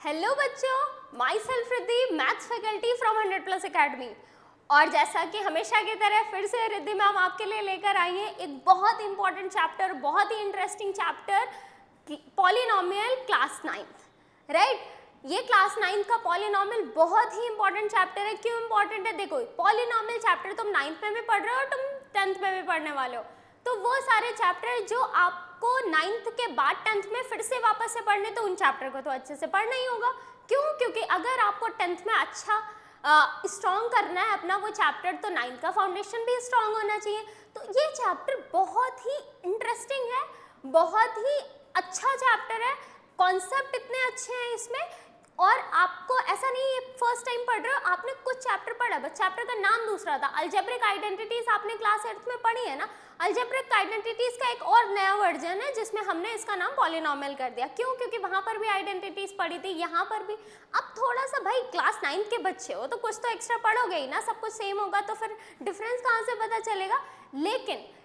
Hello बच्चों, my self Riddhi, maths faculty from 100+ academy. और जैसा कि हमेशा की तरह फिर से रिद्धि मैम आपके लिए लेकर आई हैं एक बहुत इंपॉर्टेंट चैप्टर, बहुत ही interesting chapter, polynomial class 9th। Right, ये क्लास 9th का पॉलिनोमियल बहुत ही इंपॉर्टेंट चैप्टर है। क्यों इंपॉर्टेंट है? देखो, पॉलिनोमियल चैप्टर तुम 9th में भी पढ़ रहे हो और तुम 10th में भी पढ़ने वाले हो, तो वो सारे चैप्टर जो आपको 9th के बाद 10th में फिर से वापस से पढ़ने, तो उन चैप्टर को तो अच्छे से पढ़ना ही होगा। क्यों? क्योंकि अगर आपको 10th में अच्छा स्ट्रॉन्ग करना है अपना वो चैप्टर, तो 9th का फाउंडेशन भी स्ट्रॉन्ग होना चाहिए। तो ये चैप्टर बहुत ही इंटरेस्टिंग है, बहुत ही अच्छा चैप्टर है, कॉन्सेप्ट इतने अच्छे हैं इसमें। और आपको ऐसा नहीं है फर्स्ट टाइम पढ़ रहे हो, आपने कुछ चैप्टर पढ़ा, बस चैप्टर का नाम दूसरा था। अलजेब्रिक आइडेंटिटीज आपने क्लास 8th में पढ़ी है ना। अलजेब्रिक आइडेंटिटीज का एक और नया वर्जन है जिसमें हमने इसका नाम पॉलिनोमियल कर दिया। क्यों? क्योंकि वहां पर भी आइडेंटिटीज पढ़ी थी, यहाँ पर भी। अब थोड़ा सा, भाई क्लास 9th के बच्चे हो तो कुछ तो एक्स्ट्रा पढ़ोगे ही ना, सब कुछ सेम होगा तो फिर डिफरेंस कहाँ से पता चलेगा।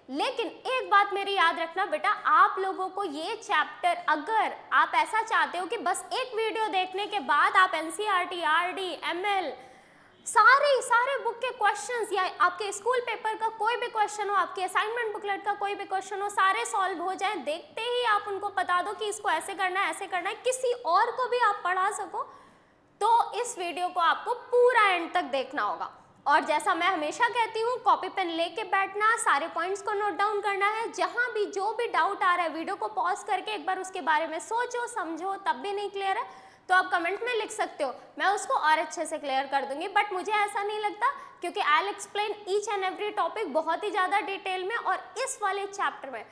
लेकिन एक बात मेरी याद रखना बेटा, आप लोगों को ये चैप्टर, अगर आप ऐसा चाहते हो कि बस एक वीडियो देखने के बाद आप एनसीईआरटी, आरडी, एमएल, सारे बुक के क्वेश्चंस या आपके स्कूल पेपर का कोई भी क्वेश्चन हो, आपके असाइनमेंट बुकलेट का कोई भी क्वेश्चन हो, सारे सॉल्व हो जाएं, देखते ही आप उनको बता दो कि इसको ऐसे करना है, ऐसे करना है, किसी और को भी आप पढ़ा सको, तो इस वीडियो को आपको पूरा एंड तक देखना होगा। और जैसा मैं हमेशा कहती हूँ, कॉपी पेन लेके बैठना, सारे पॉइंट्स को नोट डाउन करना है। जहाँ भी जो भी डाउट आ रहा है, वीडियो को पॉज करके एक बार उसके बारे में सोचो, समझो, तब भी नहीं क्लियर है तो आप कमेंट में लिख सकते हो, मैं उसको और अच्छे से क्लियर कर दूंगी। बट मुझे ऐसा नहीं लगता, क्योंकि I will explain each and every topic बहुत ही ज़्यादा डिटेल में। और इस वाले चैप्टर में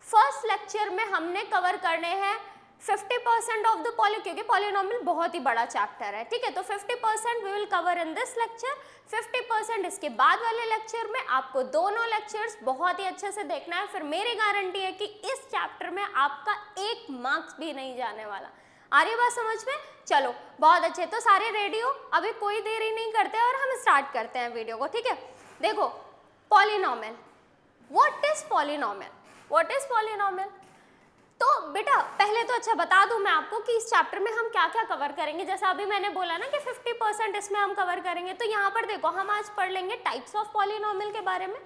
फर्स्ट लेक्चर में हमने कवर करने हैं 50% ऑफ द क्योंकि पॉलिनोमियल बहुत ही बड़ा चैप्टर है, ठीक है। तो 50% we will cover in this lecture, 50% इसके बाद वाले लेक्चर में। आपको दोनों लेक्चर्स बहुत ही अच्छे से देखना है, फिर मेरी गारंटी है कि इस चैप्टर में आपका 1 मार्क्स भी नहीं जाने वाला। आ रही बात समझ में? चलो बहुत अच्छे, तो सारे रेडी हो? अभी कोई देरी नहीं करते और हम स्टार्ट करते हैं वीडियो को, ठीक है। देखो, polynomial, what is polynomial? What is polynomial? तो बेटा पहले तो अच्छा बता दूं मैं आपको कि इस चैप्टर में हम क्या क्या कवर करेंगे। जैसा अभी मैंने बोला ना कि 50% इसमें हम कवर करेंगे, तो यहाँ पर देखो हम आज पढ़ लेंगे टाइप्स ऑफ पॉलिनोमियल के बारे में।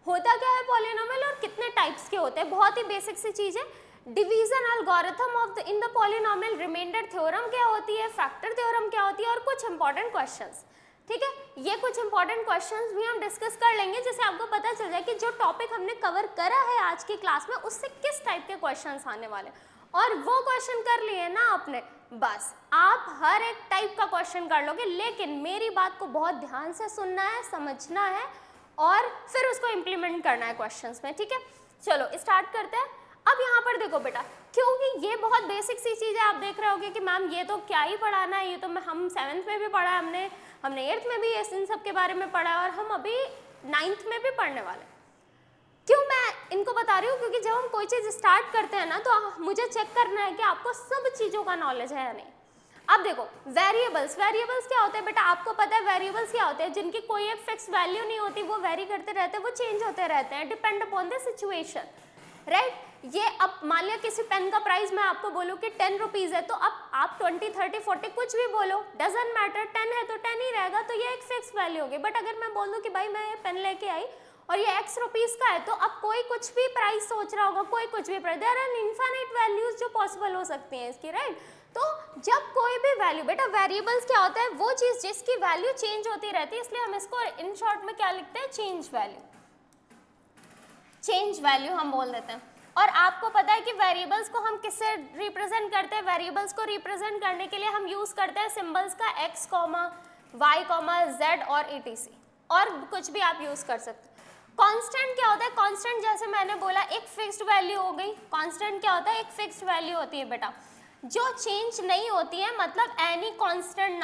होता क्या है पॉलिनोमियल और कितने टाइप्स के होते हैं, बहुत ही बेसिक सी चीज़ है। Division algorithm of in the polynomial, remainder theorem क्या होती है, फैक्टर थ्योरम क्या होती है, और कुछ इंपॉर्टेंट क्वेश्चंस, ठीक है। ये कुछ इंपॉर्टेंट क्वेश्चंस भी हम डिस्कस कर लेंगे, जिससे आपको पता चल जाए कि जो टॉपिक हमने कवर करा है आज की क्लास में उससे किस टाइप के क्वेश्चंस आने वाले। और वो क्वेश्चन कर लिए ना आपने, बस आप हर एक टाइप का क्वेश्चन कर लोगे। लेकिन मेरी बात को बहुत ध्यान से सुनना है, समझना है और फिर उसको इम्प्लीमेंट करना है क्वेश्चंस में, ठीक है। चलो स्टार्ट करते हैं। अब यहाँ पर देखो बेटा, क्योंकि ये बहुत बेसिक सी चीज़ है, आप देख रहे होगे कि मैम ये तो क्या ही पढ़ाना है, ये तो हम 7th में भी पढ़ा है, हमने 8th में भी इन सब के बारे में पढ़ा है और हम अभी 9th में भी पढ़ने वाले। क्यों मैं इनको बता रही हूँ? क्योंकि जब हम कोई चीज़ स्टार्ट करते हैं ना, तो मुझे चेक करना है कि आपको सब चीज़ों का नॉलेज है या नहीं। अब देखो, वेरिएबल्स क्या होते हैं बेटा? आपको पता है वेरिएबल्स क्या होते हैं? जिनकी कोई एक फिक्स वैल्यू नहीं होती, वो वेरी करते रहते हैं, वो चेंज होते रहते हैं, depend upon the situation, right. ये अब मान लिया किसी पेन का प्राइस मैं आपको बोलूँ कि 10 रुपीज़ है, तो अब आप 20, 30, 40 कुछ भी बोलो, डजेंट मैटर, 10 है तो 10 ही रहेगा, तो ये एक फिक्स वैल्यू होगी। बट अगर मैं बोल दूँ कि भाई मैं ये पेन लेके आई और ये x रुपीज़ का है, तो अब कोई कुछ भी प्राइस सोच रहा होगा, कोई कुछ भी price, there are infinite values जो पॉसिबल हो सकती हैं इसकी, राइट। तो जब कोई भी वैल्यू, बेटा वेरिएबल्स क्या होता है? वो चीज़ जिसकी वैल्यू चेंज होती रहती है, इसलिए हम इसको इन शॉर्ट में क्या लिखते हैं? चेंज वैल्यू हम बोल देते हैं। और आपको पता है कि वेरिएबल्स को हम किससे रिप्रेजेंट करते हैं? वेरिएबल्स को रिप्रेजेंट करने के लिए हम यूज करते हैं सिंबल्स का x, y, z और etc, और कुछ भी आप यूज कर सकते हैं। कांस्टेंट क्या होता है? कांस्टेंट जैसे मैंने बोला एक फिक्स्ड वैल्यू हो गई। कांस्टेंट क्या होता है? एक फिक्स्ड वैल्यू होती है बेटा, जो चेंज नहीं होती है, मतलब एनी कांस्टेंट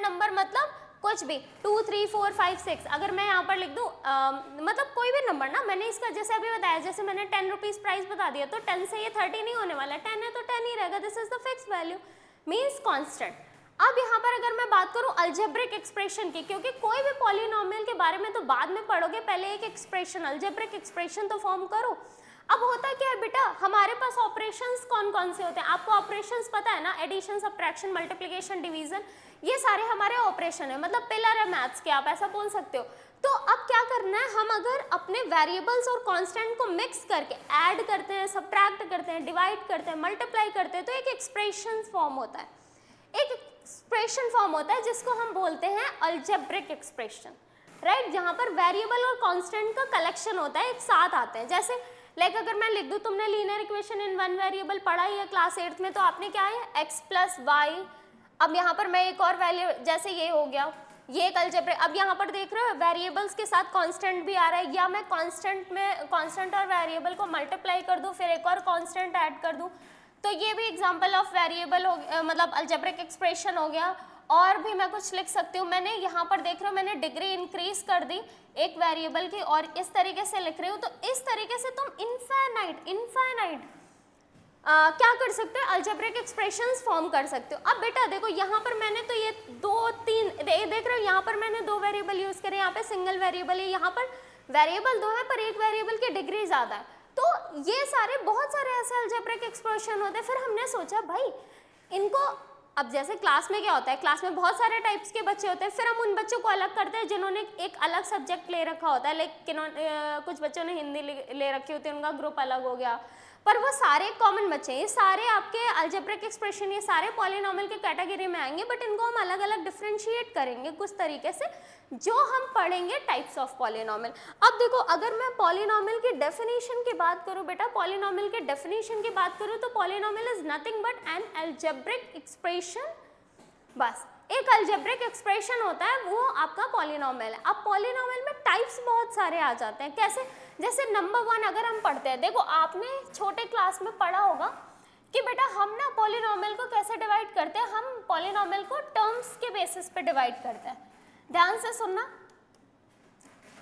नंबर मतलब कुछ भी 2, 3, 4, 5, 6, अगर मैं यहाँ पर लिख दूँ मतलब कोई भी नंबर ना, मैंने इसका जैसे अभी बताया, जैसे मैंने 10 रुपीज़ प्राइस बता दिया, तो 10 से ये 30 नहीं होने वाला, 10 है तो 10 ही रहेगा, this is the fix value, means constant. अब यहाँ पर अगर मैं बात करूँ अलजेब्रिक एक्सप्रेशन की, क्योंकि कोई भी पॉलिनोमियल के बारे में तो बाद में पढ़ोगे, पहले एक एक्सप्रेशन, अलजेब्रिक एक्सप्रेशन तो फॉर्म करो। अब होता क्या है बेटा, हमारे पास ऑपरेशंस कौन कौन से होते हैं, आपको ऑपरेशंस पता है ना, एडिशन, सब्ट्रैक्शन, मल्टीप्लिकेशन, डिवीजन, ये सारे हमारे ऑपरेशन है, मतलब पिलर है मैथ्स के, आप ऐसा बोल सकते हो। तो अब क्या करना है, हम अगर अपने वेरिएबल्स और कांस्टेंट को मिक्स करके ऐड करते हैं, सब्ट्रैक्ट करते हैं, डिवाइड करते हैं, मल्टीप्लाई करते हैं, तो एक एक्सप्रेशन फॉर्म होता है, एक एक्सप्रेशन फॉर्म होता है जिसको हम बोलते हैं अलजेब्रिक एक्सप्रेशन, राइट, जहाँ पर वेरिएबल और कांस्टेंट का कलेक्शन होता है, एक साथ आते हैं। जैसे लाइक अगर मैं लिख दूँ, तुमने linear equation in one variable पढ़ा ही है क्लास 8th में, तो आपने क्या है x प्लस वाई, अब यहाँ पर मैं एक और वैल्यू, जैसे ये हो गया, ये एक अलजेब्रिक, अब यहाँ पर देख रहे हो वेरिएबल्स के साथ कांस्टेंट भी आ रहा है, या मैं कांस्टेंट में कांस्टेंट और वेरिएबल को मल्टीप्लाई कर दूँ, फिर एक और कांस्टेंट ऐड कर दूँ, तो ये भी एग्जांपल ऑफ वेरिएबल हो, मतलब अलजेब्रिक एक्सप्रेशन हो गया। और भी मैं कुछ लिख सकती हूँ, मैंने यहाँ पर देख रहे हो मैंने डिग्री इंक्रीज कर दी एक वेरिएबल की और इस तरीके से लिख रही हूँ, तो इस तरीके से तुम इनफाइनाइट क्या कर सकते हो, अलजेब्रिक एक्सप्रेशंस फॉर्म कर सकते हो। अब बेटा देखो यहाँ पर मैंने तो ये दो तीन देख रहे हो, यहाँ पर मैंने दो वेरिएबल यूज करे, यहाँ पे सिंगल वेरिएबल है, यहाँ पर वेरिएबल दो है पर एक वेरिएबल की डिग्री ज्यादा है, तो ये सारे बहुत सारे ऐसे अलजेब्रिक एक्सप्रेशन होते हैं। फिर हमने सोचा भाई इनको, अब जैसे क्लास में क्या होता है, क्लास में बहुत सारे टाइप्स के बच्चे होते हैं, फिर हम उन बच्चों को अलग करते हैं जिन्होंने एक अलग सब्जेक्ट ले रखा होता है, लाइक कुछ बच्चों ने हिंदी ले रखी होती है, उनका ग्रुप अलग हो गया, पर वो सारे कॉमन बच्चे हैं, ये सारे आपके अलजेब्रिक एक्सप्रेशन, ये सारे पॉलिनॉमियल के कैटेगरी में आएंगे, बट इनको हम अलग अलग डिफरेंशिएट करेंगे कुछ तरीके से, जो हम पढ़ेंगे टाइप्स ऑफ पॉलिनॉमियल। अब देखो अगर मैं पॉलिनॉमियल की डेफिनेशन की बात करूं बेटा, पॉलिनॉमियल के डेफिनेशन की बात करूं तो polynomial is nothing but N algebraic expression, बस एक अलजेब्रिक एक्सप्रेशन होता है वो आपका पॉलिनॉमियल है। अब पॉलिनॉमियल में टाइप्स बहुत सारे आ जाते हैं, कैसे, जैसे नंबर 1 अगर हम पढ़ते हैं, देखो आपने छोटे क्लास में पढ़ा होगा कि बेटा हम ना पॉलिनॉमियल को कैसे डिवाइड करते हैं, हम पॉलिनॉमियल को टर्म्स के बेसिस पे डिवाइड करते हैं, ध्यान से सुनना,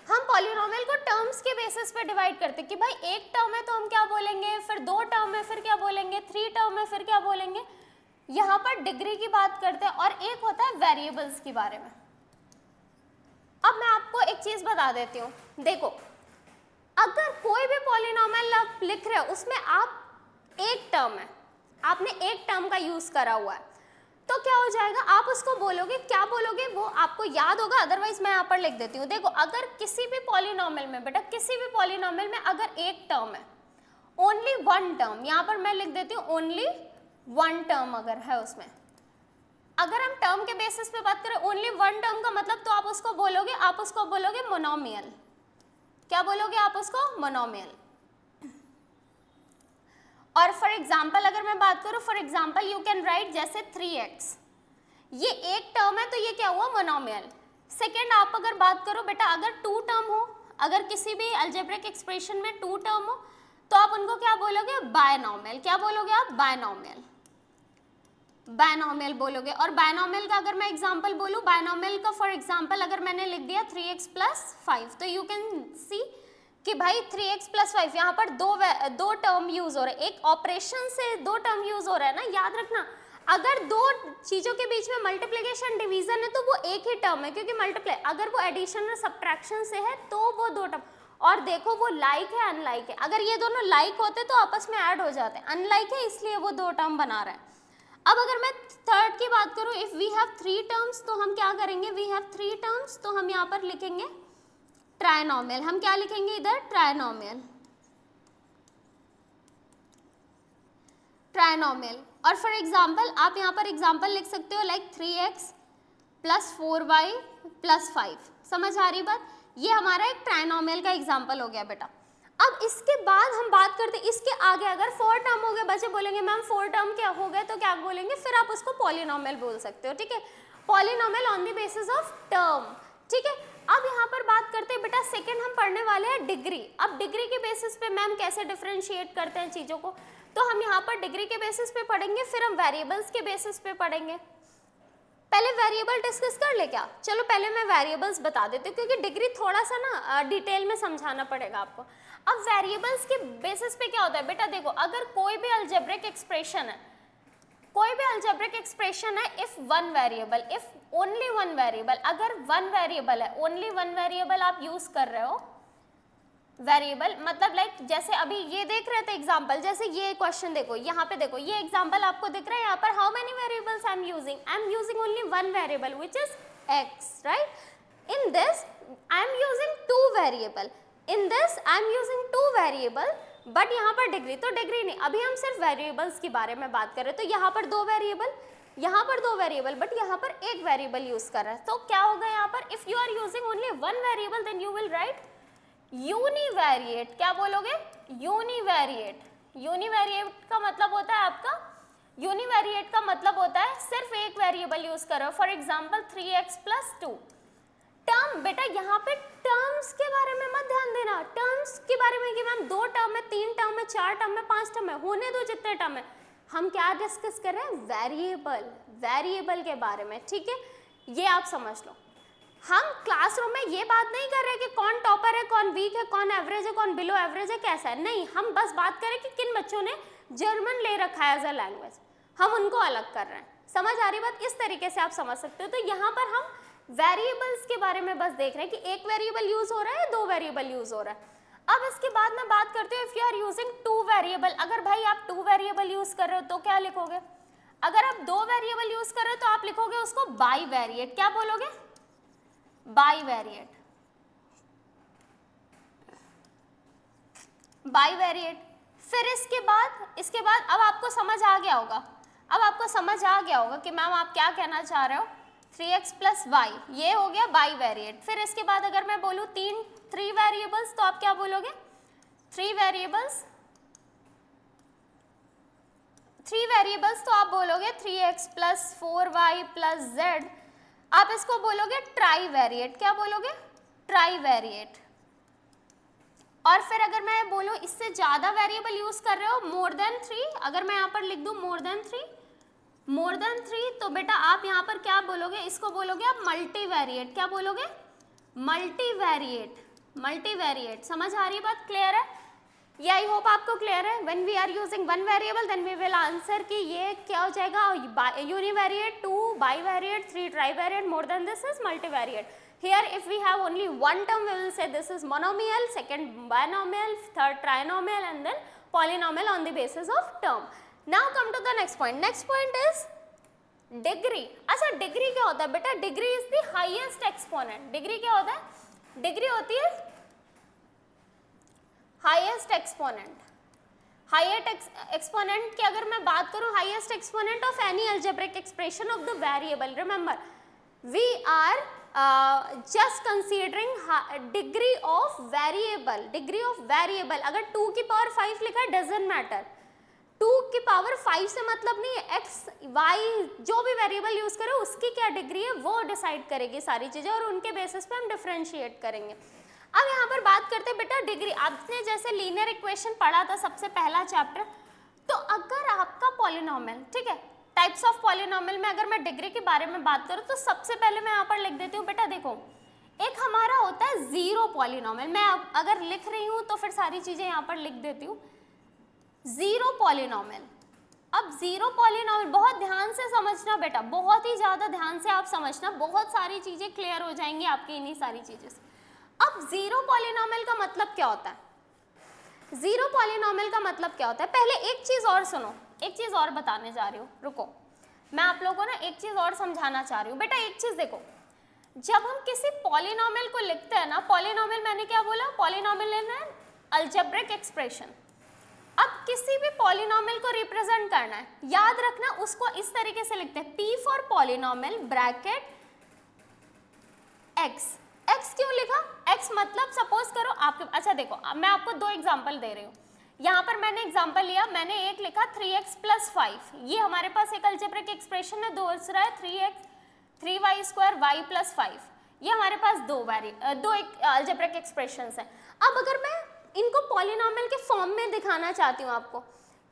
हम पॉलिनॉमियल को टर्म्स के बेसिस पे डिवाइड करते हैं कि भाई एक टर्म है तो हम क्या बोलेंगे, फिर 2 टर्म है फिर क्या बोलेंगे, 3 टर्म है फिर क्या बोलेंगे, यहाँ पर डिग्री की बात करते हैं, और एक होता है वेरिएबल्स के बारे में। अब मैं आपको एक चीज बता देती हूँ, देखो अगर कोई भी पॉलिनॉमियल आप लिख रहे हो उसमें आप एक टर्म है, आपने एक टर्म का यूज करा हुआ है, तो क्या हो जाएगा, आप उसको बोलोगे, क्या बोलोगे वो आपको याद होगा, अदरवाइज मैं यहाँ पर लिख देती हूँ। देखो अगर किसी भी पॉलिनॉमियल में बेटा, किसी भी पॉलिनॉमियल में अगर एक टर्म है, ओनली वन टर्म, यहाँ पर मैं लिख देती हूँ ओनली वन टर्म अगर है उसमें, अगर हम टर्म के बेसिस पे बात करें ओनली वन टर्म का मतलब, तो आप उसको बोलोगे मोनोमियल, क्या बोलोगे आप उसको, मोनोमियल। और फॉर एग्जाम्पल अगर मैं बात करूं, for example you can write जैसे 3x, ये एक टर्म है तो ये क्या हुआ, मोनोमियल। सेकेंड आप अगर बात करो बेटा, अगर 2 टर्म हो, अगर किसी भी अलजेब्रिक एक्सप्रेशन में 2 टर्म हो तो आप उनको क्या बोलोगे, बायनॉमियल, क्या बोलोगे आप, बायनॉमियल, बायनॉमियल बोलोगे। और बायनॉमियल का अगर मैं एग्जांपल बोलूं, बायनॉमियल का फॉर एग्जांपल अगर मैंने लिख दिया 3x + 5, तो यू कैन सी कि भाई 3x + 5, यहाँ पर दो टर्म यूज हो रहे हैं, एक ऑपरेशन से 2 टर्म यूज हो रहा है ना, याद रखना अगर 2 चीजों के बीच में मल्टीप्लिकेशन डिवीजन है तो वो एक ही टर्म है, क्योंकि मल्टीप्लाई, अगर वो एडिशन और सब्ट्रैक्शन से है तो वो 2 टर्म, और देखो वो लाइक है अनलाइक है, अगर ये दोनों लाइक होते तो आपस में ऐड हो जाते, अनलाइक है इसलिए वो 2 टर्म बना रहा है। अब अगर मैं थर्ड की बात करूं, इफ वी हैव 3 टर्म्स, तो हम क्या करेंगे, वी हैव 3 टर्म्स, तो हम यहाँ पर लिखेंगे ट्राइनॉमियल, हम क्या लिखेंगे इधर, ट्राइनॉमियल, ट्राइनॉमियल। और फॉर एग्जांपल आप यहाँ पर एग्जांपल लिख सकते हो लाइक 3x + 4y + 5, समझ आ रही बात, ये हमारा एक ट्राइनॉमियल का एग्जांपल हो गया बेटा। अब इसके बाद हम बात करते हैं इसके आगे, अगर 4 टर्म हो गए, बच्चे बोलेंगे मैम 4 टर्म क्या हो गए, तो क्या बोलेंगे, फिर आप उसको पॉलिनॉमियल बोल सकते हो, ठीक है, polynomial on the basis of term, ठीक है। अब यहाँ पर बात करते हैं बेटा, सेकंड हम पढ़ने वाले हैं डिग्री। अब डिग्री के बेसिस पे मैम कैसे डिफरेंशिएट करते हैं चीज़ों को, तो हम यहाँ पर डिग्री के बेसिस पे पढ़ेंगे, फिर हम वेरिएबल्स के बेसिस पे पढ़ेंगे। पहले वेरिएबल डिस्कस कर ले क्या, चलो पहले मैं वेरिएबल्स बता देती हूँ, क्योंकि डिग्री थोड़ा सा ना डिटेल में समझाना पड़ेगा आपको। अब वेरिएबल्स के बेसिस पे क्या होता है बेटा, देखो अगर कोई भी अलजेब्रिक एक्सप्रेशन है, कोई भी अलजेब्रिक एक्सप्रेशन है, if one variable, if only one variable, अगर वन वेरिएबल है, ओनली वन वेरिएबल आप यूज कर रहे हो, वेरिएबल मतलब लाइक जैसे अभी ये देख रहे थे एग्जांपल, जैसे ये क्वेश्चन देखो, यहाँ पे देखो ये एग्जांपल आपको दिख रहा है, यहाँ पर how many variables I am using only one variable which is x, right. In this I am using two variable, in this I am using two variable, but यहाँ पर डिग्री तो डिग्री नहीं, अभी हम सिर्फ वेरिएबल्स के बारे में बात कर रहे हैं। तो यहाँ पर दो वेरिएबल, यहाँ पर दो वेरिएबल, बट यहाँ पर एक वेरिएबल यूज कर रहे हैं। तो क्या होगा यहाँ पर, if you are using only one variable then you will write univariate. क्या बोलोगे, यूनिवेरिएट। यूनिवेरिएट का मतलब होता है आपका, यूनिवेरिएट का मतलब होता है सिर्फ एक वेरिएबल यूज करो। फॉर एग्जांपल 3x + 2 टर्म, बेटा यहाँ पे टर्म्स के बारे में मत ध्यान देना, टर्म्स के बारे में कि मैम 2 टर्म है, 3 टर्म है, 4 टर्म है, 5 टर्म है, होने दो जितने टर्म है। हम क्या डिस्कस कर रहे हैं, वेरिएबल, वेरिएबल के बारे में, ठीक है, ये आप समझ लो। हम क्लासरूम में ये बात नहीं कर रहे कि कौन टॉपर है, कौन वीक है, कौन एवरेज है, कौन बिलो एवरेज है, कैसा है, नहीं, हम बस बात करें कि किन बच्चों ने जर्मन ले रखा है एज अ लैंग्वेज, हम उनको अलग कर रहे हैं। समझ आ रही बात, इस तरीके से आप समझ सकते हो। तो यहाँ पर हम वेरिएबल्स के बारे में बस देख रहे हैं कि एक वेरिएबल यूज हो रहा है, दो वेरिएबल यूज हो रहा है। अब इसके बाद मैं बात करती हूँ if you are using two variable, अगर भाई आप टू वेरिएबल यूज कर रहे हो तो क्या लिखोगे, अगर आप दो वेरिएबल यूज कर रहे हो तो आप लिखोगे उसको बाई वेरिएट। क्या बोलोगे, बाई वेरिएट, बाई वेरिएट। फिर इसके बाद अब आपको समझ आ गया होगा, अब आपको समझ आ गया होगा कि मैम आप क्या कहना चाह रहे हो, 3x + y, ये हो गया बाई वेरिएट। फिर इसके बाद अगर मैं बोलूँ थ्री वेरिएबल्स तो आप क्या बोलोगे, थ्री वेरिएबल्स तो आप बोलोगे 3x + 4y + z, आप इसको बोलोगे ट्राई वेरिएट। क्या बोलोगे, ट्राई वेरिएट। और फिर अगर मैं बोलूँ इससे ज़्यादा वेरिएबल यूज कर रहे हो, मोर देन 3, अगर मैं यहाँ पर लिख दूँ मोर देन 3, तो बेटा आप यहाँ पर क्या बोलोगे, इसको बोलोगे आप मल्टी वेरिएट। क्या बोलोगे, मल्टी वेरिएट, मल्टी वेरिएट। समझ आ रही बात, क्लियर है ये, आई होप आपको क्लियर है। When we are using one variable then we will answer कि ये क्या हो जाएगा, univariate, 2 bivariate, 3 trivariate, more than this is multivariate. Here if we have only one term we will say this is monomial, second binomial, third trinomial and then polynomial on the basis of term. Now come to the next point. Next point is degree. अच्छा degree क्या होता है बेटा, degree is the highest exponent. degree क्या होता है, degree होती है highest exponent. highest exponent की अगर मैं बात करूँ, highest exponent of any algebraic expression of the variable. Remember we are just considering degree of variable, degree of variable। अगर 2 की पावर 5 लिखा है doesn't matter, 2 की पावर 5 से मतलब नहीं है, x y जो भी वेरिएबल यूज करो उसकी क्या डिग्री है वो डिसाइड करेगी सारी चीजें, और उनके बेसिस पे हम डिफरेंशिएट करेंगे। अब यहाँ पर बात करते हैं बेटा डिग्री। आपने जैसे लीनियर इक्वेशन पढ़ा था सबसे पहला चैप्टर, तो अगर आपका पॉलिनोमियल, ठीक है, टाइप्स ऑफ पॉलिनोमियल में अगर मैं डिग्री के बारे में बात करूँ तो सबसे पहले मैं यहाँ पर लिख देती हूँ बेटा, देखो एक हमारा होता है जीरो पॉलिनोमियल। मैं अगर लिख रही हूँ तो फिर सारी चीजें यहाँ पर लिख देती हूँ, जीरो पॉलिनोमियल। अब जीरो पॉलिनोमियल बहुत ध्यान से समझना बेटा, बहुत ही ज्यादा ध्यान से आप समझना, बहुत सारी चीजें क्लियर हो जाएंगी आपकी इन्हीं सारी चीजें से। अब जीरो पॉलिनोमियल का मतलब क्या होता है, जीरो पॉलिनोमियल का मतलब क्या होता है, पहले एक चीज और सुनो, एक चीज और बताने जा रही हूँ, रुको, मैं आप लोगों को ना एक चीज और समझाना चाह रही हूँ। बेटा एक चीज देखो, जब हम किसी पॉलिनोमियल को लिखते हैं ना, पॉलिनोमियल मैंने क्या बोला, पॉलिनोमियल है अलजेब्रिक एक्सप्रेशन। अब किसी भी पॉलिनोमियल को रिप्रेजेंट करना है, याद रखना उसको इस तरीके से लिखते हैं, P for polynomial bracket x। x क्यों लिखा, x मतलब सपोज करो आपके, अच्छा देखो मैं आपको दो एग्जांपल दे रही हूँ। यहाँ पर मैंने एग्जांपल लिया, मैंने एक लिखा 3x + 5, ये हमारे पास एक अलजेब्रिक एक्सप्रेशन है, दूसरा है 3y² y + 5, ये हमारे पास दो अलजेब्रिक एक्सप्रेशंस हैं। अब अगर मैं इनको पॉलिनोमियल के फॉर्म में दिखाना चाहती हूँ आपको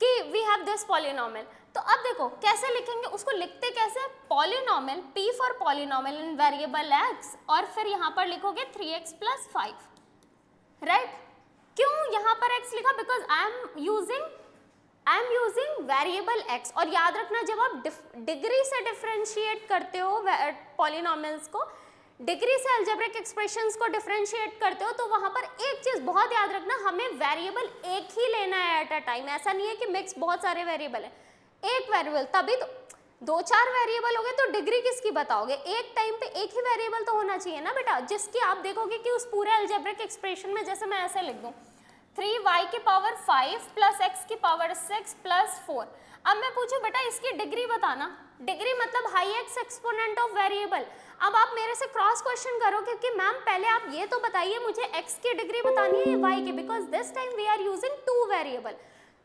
कि वी हैव दिस पॉलिनोमियल, तो अब देखो कैसे लिखेंगे, उसको लिखते कैसे, polynomial, P for polynomial in variable x, और फिर यहाँ पर लिखोगे 3x + 5, राइट। क्यों यहाँ पर x लिखा, because I am using variable x। और याद रखना जब आप डिग्री से डिफरेंशिएट करते हो पॉलिनोमियल्स को, डिग्री से अलजेब्रिक एक्सप्रेशंस को डिफरेंशिएट करते हो तो वहां पर एक चीज बहुत याद रखना, हमें वेरिएबल एक ही लेना है एट अ टाइम। ऐसा नहीं है कि मिक्स बहुत सारे वेरिएबल है, एक वेरिएबल, तभी तो 2-4 वेरिएबल हो गए तो डिग्री किसकी बताओगे? एक टाइम पे एक ही वेरिएबल तो होना चाहिए ना बेटा, जिसकी आप देखोगे कि उस पूरे अलजेब्रिक एक्सप्रेशन में, जैसे मैं ऐसे लिख दूं 3y की पावर 5 प्लस x की पावर 6 प्लस 4। अब मैं पूछूं बेटा इसकी डिग्री बताना, डिग्री मतलब हाईएस्ट एक्सपोनेंट ऑफ वेरिएबल। अब आप मेरे से क्रॉस क्वेश्चन करो कि मैम पहले आप ये तो बताइए मुझे x की डिग्री बतानी है या y की, because this time we are using 2 variable.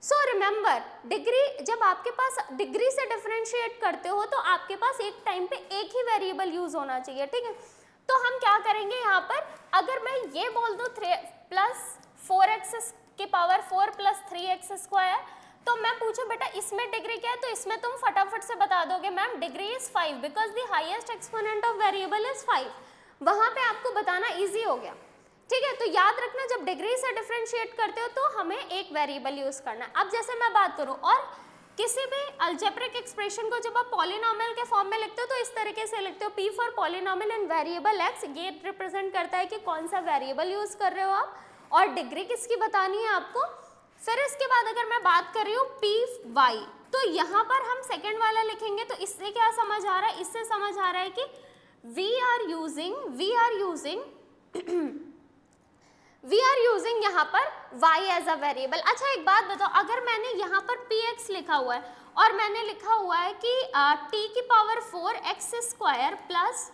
So remember, degree जब आपके पास डिग्री से डिफरेंशिएट करते हो तो आपके पास एक टाइम पे एक ही वेरिएबल यूज होना चाहिए, ठीक है। तो हम क्या करेंगे यहाँ पर, अगर मैं ये बोल दूं 3 प्लस 4x की पावर 4 प्लस 3x स्क्वायर, तो मैं पूछूं बेटा इसमें डिग्री क्या है, तो इसमें तुम फटाफट से बता दोगे ma'am degree is 5 because the highest exponent of variable is 5। वहां पे आपको बताना इजी हो गया, ठीक है। तो याद रखना जब डिग्री से डिफरेंशिएट करते हो तो हमें एक वेरिएबल यूज करना है। अब जैसे मैं बात करूं, और किसी भी अलजेब्रिक एक्सप्रेशन को जब आप पॉलिनोमियल के फॉर्म में लिखते हो तो इस तरीके से लिखते हो, P for polynomial and variable x, ये रिप्रेजेंट करता है कि कौन सा वेरिएबल यूज कर रहे हो आप, और डिग्री किसकी बतानी है आपको। फिर इसके बाद अगर मैं बात कर रही हूँ Py, तो यहाँ पर हम सेकेंड वाला लिखेंगे। तो इससे क्या समझ आ रहा है, इससे समझ आ रहा है कि वी आर यूजिंग यहाँ पर y एज अ वेरिएबल। अच्छा एक बात बताओ, अगर मैंने यहाँ पर px लिखा हुआ है और मैंने लिखा हुआ है कि t की power 4x square plus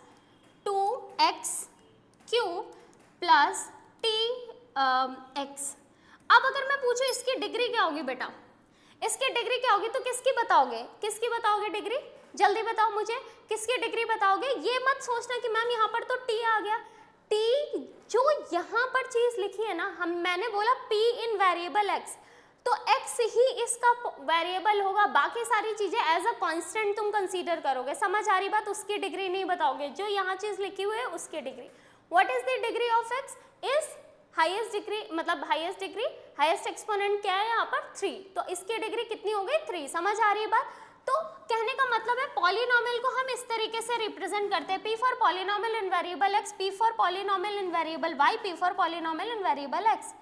2x cube plus tx, अब अगर मैं पूछूं इसकी डिग्री क्या होगी बेटा, इसकी डिग्री क्या होगी, तो किसकी बताओगे डिग्री, जल्दी बताओ मुझे किसकी डिग्री बताओगे। ये मत सोचना कि मैम यहाँ पर तो t आ गया, t जो यहाँ पर चीज लिखी है ना, मैंने बोला p इन वेरिएबल x, तो x ही इसका वेरिएबल होगा, बाकी सारी चीजें एज अ कांस्टेंट तुम कंसीडर करोगे। समझ आ रही बात, उसकी डिग्री नहीं बताओगे, जो यहाँ चीज लिखी हुई है उसकी degree. What is the degree of x is highest degree, मतलब हाईएस्ट एक्सपोनेंट क्या है यहाँ पर 3, तो इसकी डिग्री कितनी हो गई 3। समझ आ रही है बात। तो कहने का मतलब है पॉलिनोमियल को हम इस तरीके से रिप्रेजेंट करते हैं, P for polynomial in variable x, P for polynomial in variable y, P for polynomial in variable x।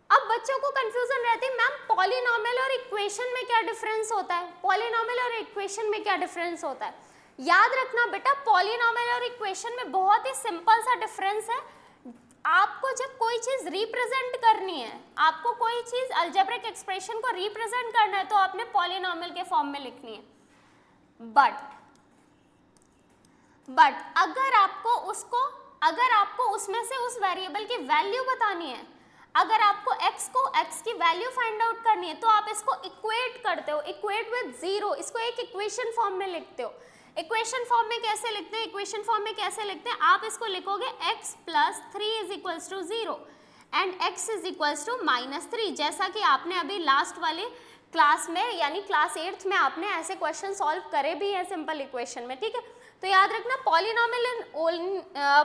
अब बच्चों को कंफ्यूजन रहती है मैम पॉलिनोमियल और इक्वेशन में क्या डिफरेंस होता है, पॉलिनोमियल और इक्वेशन में क्या डिफरेंस होता है। याद रखना बेटा पॉलिनोमियल और इक्वेशन में बहुत ही सिंपल सा डिफरेंस है। आपको जब कोई चीज रिप्रेजेंट करनी है, आपको कोई चीज अलजेब्रिक एक्सप्रेशन को रिप्रेजेंट करना है, तो आपने पॉलिनोमियल के फॉर्म में लिखनी है। बट अगर आपको उसमें से उस वेरिएबल की वैल्यू बतानी है, अगर आपको x की वैल्यू फाइंड आउट करनी है, तो आप इसको इक्वेट करते हो, इक्वेट विद 0, इसको एक इक्वेशन फॉर्म में लिखते हो। इक्वेशन फॉर्म में कैसे लिखते हैं, आप इसको लिखोगे x plus 3 is equals to 0 and x is equals to -3, जैसा कि आपने अभी लास्ट वाली क्लास में यानी क्लास 8th में आपने ऐसे क्वेश्चन सॉल्व करे भी हैं सिंपल इक्वेशन में, ठीक है। तो याद रखना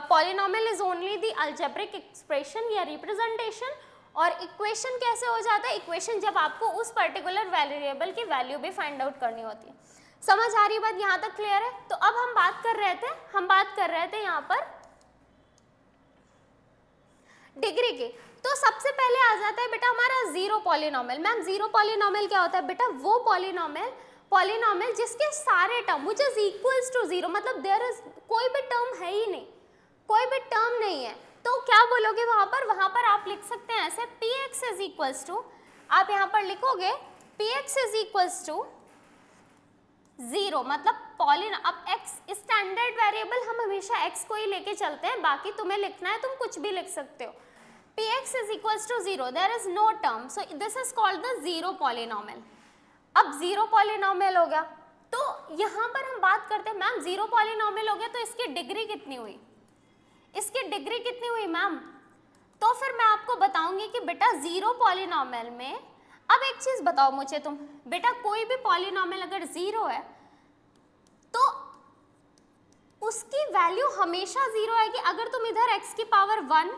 polynomial is only the algebraic expression या रिप्रेजेंटेशन, और इक्वेशन कैसे हो जाता है, इक्वेशन जब आपको उस पर्टिकुलर वेरिएबल की वैल्यू भी फाइंड आउट करनी होती है। समझ आ रही बात, यहाँ तक क्लियर है। तो अब हम बात कर रहे थे यहाँ पर डिग्री की। तो सबसे पहले आ जाता है बेटा हमारा zero polynomial. Ma'am zero polynomial क्या होता है बेटा, वो पॉलिनोमियल जिसके सारे term which is equals to 0, मतलब देयर इज कोई भी टर्म है ही नहीं, कोई भी टर्म नहीं है। तो क्या बोलोगे वहां पर आप लिख सकते हैं ऐसे px इज इक्वल्स टू, आप यहाँ पर लिखोगे px इज इक्वल्स टू 0, मतलब अब x स्टैंडर्ड वेरिएबल हम हमेशा x को ही लेके चलते हैं, बाकी तुम्हें लिखना है तुम कुछ भी लिख सकते हो। px is equals to 0, there is no term, so this is called the zero polynomial। अब जीरो पॉलिनोमियल हो गया, तो यहाँ पर हम बात करते हैं मैम जीरो पॉलिनोमियल हो गया तो इसकी डिग्री कितनी हुई, मैम। तो फिर मैं आपको बताऊंगी कि बेटा जीरो पॉलिनोमियल में, अब एक चीज बताओ मुझे तुम, बेटा कोई भी पॉलिनोमियल अगर जीरो है तो उसकी वैल्यू हमेशा जीरो आएगी। अगर तुम इधर x की पावर 1,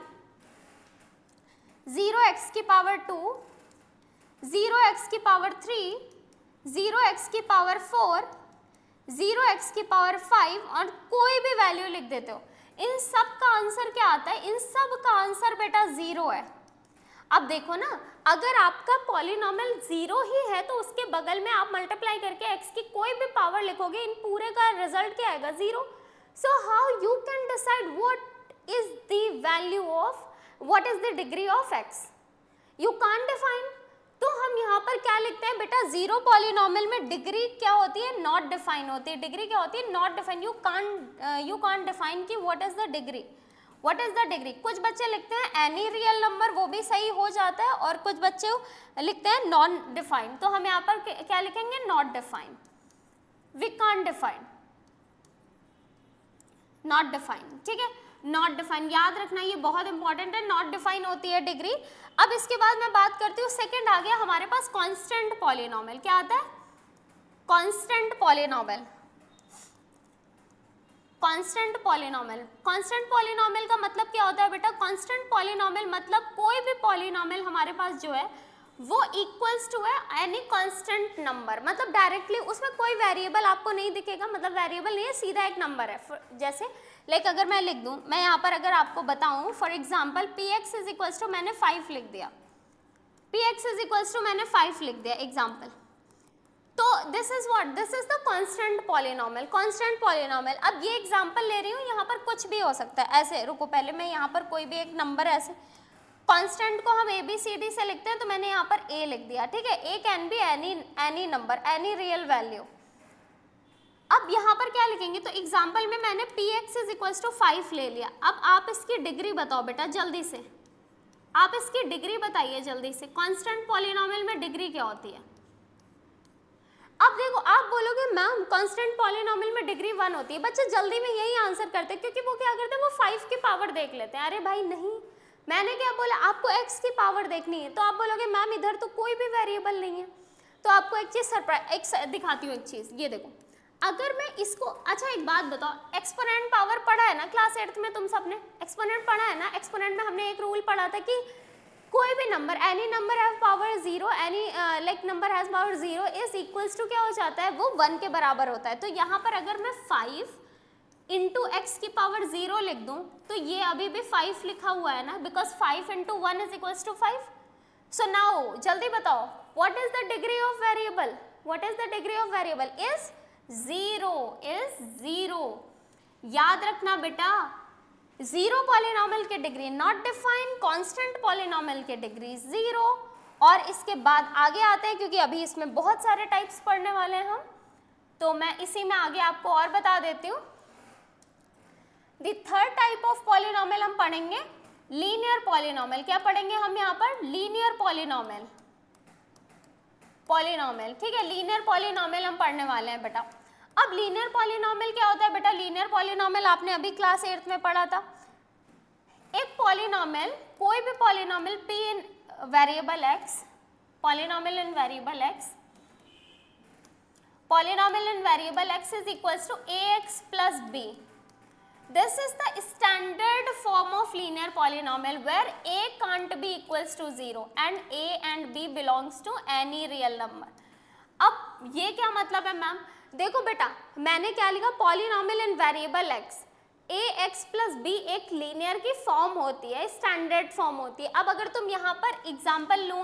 0x की पावर 2, 0x की पावर 3, 0x की पावर 4, 0x की पावर 5 और कोई भी वैल्यू लिख देते हो, इन सब का आंसर क्या आता है, इन सब का आंसर बेटा 0 है। अब देखो ना, अगर आपका पॉलिनोमियल 0 ही है तो उसके बगल में आप मल्टीप्लाई करके x की कोई भी पावर लिखोगे, इन पूरे का रिजल्ट क्या आएगा, 0। So how you can decide what is the value of, what is the degree of x, you can't define. तो हम यहाँ पर क्या लिखते हैं बेटा, 0 पॉलिनोमियल में डिग्री क्या होती है, नॉट डिफाइन होती है। डिग्री क्या होती है, not define. You can't define कि what is the degree, what is the degree. कुछ बच्चे लिखते हैं एनी रियल नंबर, वो भी सही हो जाता है, और कुछ बच्चे लिखते हैं नॉन डिफाइन। तो हम यहाँ पर क्या लिखेंगे, not define, we can't define, not define, ठीक है, नॉट डिफाइन, याद रखना ये बहुत इंपॉर्टेंट है, नॉट डिफाइन होती है डिग्री। अब इसके बाद मैं बात करती हूँ, सेकंड आ गया हमारे पास कांस्टेंट पॉलिनोमियल। क्या आता है, constant polynomial. Constant polynomial, constant polynomial का मतलब क्या होता है बेटा, कांस्टेंट पॉलिनोमियल मतलब कोई भी पॉलिनोमियल हमारे पास जो है वो इक्वल्स टू है एनी कांस्टेंट नंबर, मतलब डायरेक्टली उसमें कोई वेरिएबल आपको नहीं दिखेगा, मतलब वेरिएबल नहीं है, सीधा एक नंबर है। जैसे लाइक अगर मैं लिख दूं, मैं यहाँ पर अगर आपको बताऊं for example px is equals to, मैंने 5 लिख दिया, px इज इक्वल्स टू मैंने 5 लिख दिया एग्जांपल, तो this is what, this is the constant polynomial, constant polynomial. अब ये एग्जांपल ले रही हूँ, यहाँ पर कुछ भी हो सकता है, ऐसे रुको पहले मैं यहाँ पर कोई भी एक नंबर ऐसे, कांस्टेंट को हम ABCD से लिखते हैं, तो मैंने यहाँ पर A लिख दिया, ठीक है, A can be any number, any real value. अब यहाँ पर क्या लिखेंगे, तो एग्जांपल में मैंने px इज इक्वल्स टू 5 ले लिया। अब आप इसकी डिग्री बताओ बेटा जल्दी से, आप इसकी डिग्री बताइए जल्दी से, कांस्टेंट पॉलिनोमियल में डिग्री क्या होती है। अब देखो आप बोलोगे मैम कांस्टेंट पॉलिनोमियल में डिग्री 1 होती है, बच्चे जल्दी में यही आंसर करते हैं, क्योंकि वो क्या करते हैं, वो 5 की पावर देख लेते हैं। अरे भाई नहीं, मैंने क्या बोला, आपको x की पावर देखनी है, तो आप बोलोगे मैम इधर तो कोई भी वेरिएबल नहीं है। तो आपको एक चीज सरप्राइज दिखाती हूँ, एक चीज ये देखो, अगर मैं इसको, अच्छा एक बात बताओ, एक्सपोनेंट पावर पढ़ा है ना क्लास 8th में, तुम सबने एक्सपोनेंट पढ़ा है ना। एक्सपोनेंट में हमने एक रूल पढ़ा था कि कोई भी number, any number have power 0, any like number has power 0 is equals to क्या हो जाता है, वो 1 के बराबर होता है। तो यहाँ पर अगर मैं 5 इंटू एक्स की पावर 0 लिख दूं, तो ये अभी भी 5 लिखा हुआ है ना, because 5 into 1 is equals to 5। So now जल्दी बताओ, what is the degree of variable, what is the degree of variable, is 0, is 0। याद रखना बेटा, 0 पॉलिनोमियल के degree not define, constant polynomial के डिग्री 0। और इसके बाद आगे आते हैं, क्योंकि अभी इसमें बहुत सारे टाइप्स पढ़ने वाले हैं हम, तो मैं इसी में आगे आपको और बता देती हूँ। The third type of polynomial हम पढ़ेंगे लीनियर पॉलिनोमियल। क्या पढ़ेंगे हम यहाँ पर, लीनियर पॉलिनोमियल, पॉलिनोमियल, ठीक है, लीनियर पॉलिनोमियल हम पढ़ने वाले हैं बेटा। अब लीनियर पॉलिनोमियल क्या होता है बेटा, लीनियर पॉलिनोमियल आपने अभी क्लास 8th में पढ़ा था। एक पॉलिनोमियल, कोई भी polynomial p in variable x, polynomial in variable x, polynomial in variable x is equals to ax plus b। This is the standard form of linear polynomial where a can't be equals to 0 and a and b belongs to any real number। अब ये क्या मतलब है ma'am, देखो बेटा मैंने क्या लिखा, polynomial in variable x, ax plus b एक लीनियर की फॉर्म होती है, स्टैंडर्ड फॉर्म होती है। अब अगर तुम यहाँ पर एग्जाम्पल लूँ,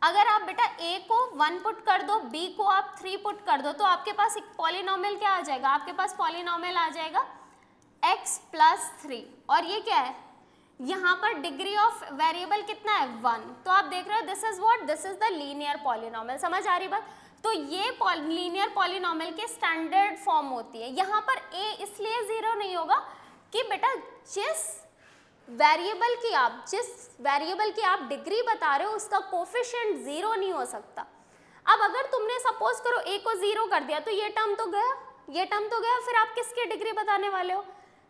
अगर आप बेटा a को 1 पुट कर दो, b को आप 3 पुट कर दो, तो आपके पास एक पॉलिनोमियल क्या आ जाएगा, आपके पास पॉलिनोमियल आ जाएगा x प्लस 3। और ये क्या है, यहाँ पर डिग्री ऑफ वेरिएबल कितना है, 1। तो आप देख रहे हो this is what, this is the linear polynomial. समझ आ रही बात। तो ये लीनियर पॉलिनोमियल के स्टैंडर्ड फॉर्म होती है। यहाँ पर a इसलिए 0 नहीं होगा कि बेटा जिस वेरिएबल की आप डिग्री बता रहे हो उसका कोफिशिएंट 0 नहीं हो सकता। अब अगर तुमने सपोज करो a को 0 कर दिया, तो ये टर्म तो गया, ये टर्म तो गया, फिर आप किसकी डिग्री बताने वाले हो।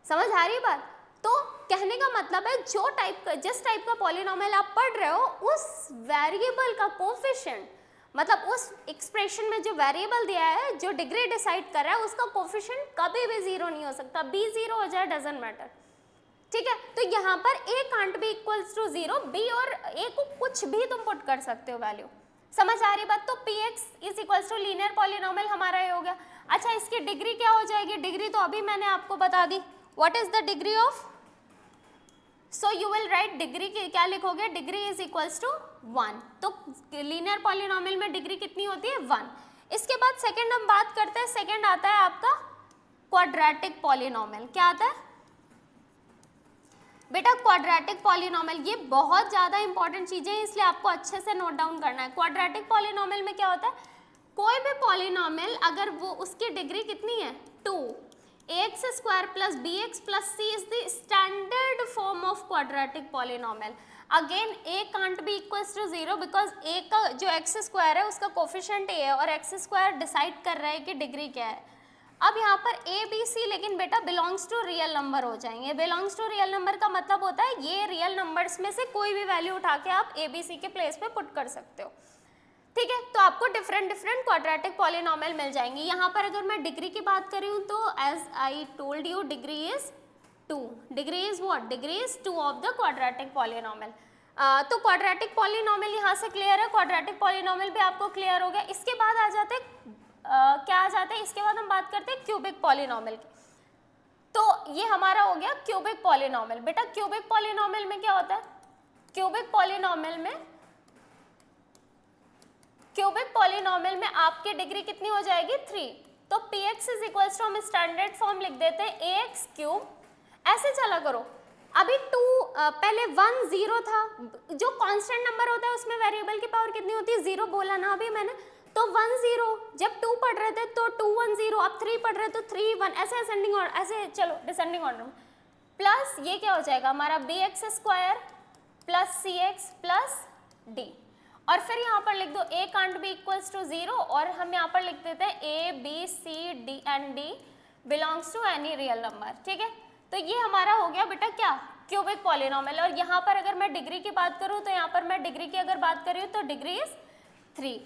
समझ आ रही बात। तो कहने का मतलब है जिस टाइप का पॉलिनोमियल आप पढ़ रहे हो, उस वेरिएबल का कोफिशिएंट, मतलब उस एक्सप्रेशन में जो वेरिएबल दिया है, जो डिग्री डिसाइड कर रहा है, उसका कोफिशिएंट कभी भी 0 नहीं हो सकता। b 0 हो जाए डजंट मैटर, ठीक है। तो यहाँ पर a can't be equals to 0, b और a को कुछ भी तुम पुट कर सकते हो वैल्यू। समझ आ रही बात। तो px is equals to linear polynomial हमारा ये हो गया। अच्छा इसकी डिग्री क्या हो जाएगी, डिग्री तो अभी मैंने आपको बता दी, what is the degree of, so you will write degree की क्या लिखोगे, डिग्री इज इक्वल्स टू 1। तो लीनियर पॉलिनोमियल में डिग्री कितनी होती है, 1। इसके बाद सेकंड हम बात करते हैं, सेकंड आता है आपका क्वाड्रेटिक पॉलिनोमियल। क्या आता है बेटा, क्वाड्रेटिक पॉलिनोमियल। ये बहुत ज़्यादा इंपॉर्टेंट चीज़ें हैं, इसलिए आपको अच्छे से नोट डाउन करना है। क्वाड्रेटिक पॉलिनोमियल में क्या होता है, कोई भी पॉलिनोमियल अगर वो उसकी डिग्री कितनी है 2, ax square plus bx plus c is the standard form of quadratic polynomial. Again a can't be equals to 0 because a का जो x स्क्वायर है उसका कोफिशिएंट a है और x स्क्वायर डिसाइड कर रहा है कि डिग्री क्या है। अब यहाँ पर a b c लेकिन बेटा बिलोंग्स टू रियल नंबर हो जाएंगे। बिलोंग्स टू रियल नंबर का मतलब होता है ये रियल नंबर्स में से कोई भी वैल्यू उठा के आप a b c के प्लेस पे पुट कर सकते हो, ठीक है। तो आपको डिफरेंट क्वाड्रेटिक पॉलिनोमियल मिल जाएंगे। यहाँ पर अगर मैं डिग्री की बात करी हूँ तो as I told you degree is 2। Degree is what, degree is 2 of the quadratic polynomial. तो क्वाड्रेटिक पॉलिनोमियल यहाँ से क्लियर है, क्वाड्रेटिक पॉलिनोमियल भी आपको क्लियर हो गया। इसके बाद आ जाते क्या आ जाते हैं, इसके बाद हम बात करते हैं क्यूबिक पॉलिनोमियल की। तो ये हमारा हो गया क्यूबिक पॉलिनोमियल। बेटा क्यूबिक पॉलिनोमियल में क्या होता है, क्यूबिक पॉलिनोमियल में आपकी डिग्री कितनी हो जाएगी 3। तो px इज इक्वल्स टू हम स्टैंडर्ड फॉर्म लिख देते हैं ax क्यूब। ऐसे चला करो, अभी 2 पहले 1 0 था, जो कांस्टेंट नंबर होता है उसमें वेरिएबल की पावर कितनी होती है 0 बोला ना अभी मैंने। तो 1 0 जब 2 पढ़ रहे थे तो 2 1 0, अब 3 पढ़ रहे तो 3 1, ऐसे असेंडिंग ऑर्डर, ऐसे चलो डिसेंडिंग ऑर्डर में। प्लस ये क्या हो जाएगा हमारा bx square plus cx plus d, और फिर यहाँ पर लिख दो a can't be equals to 0 और हम यहाँ पर लिख देते हैं a b c d and d belongs to any real number, ठीक है। तो ये हमारा हो गया बेटा क्या, क्यूबिक पॉलिनोमियल। और यहाँ पर अगर मैं डिग्री की बात करूँ तो यहाँ पर मैं डिग्री की अगर बात कर रही हूँ तो डिग्री इज 3।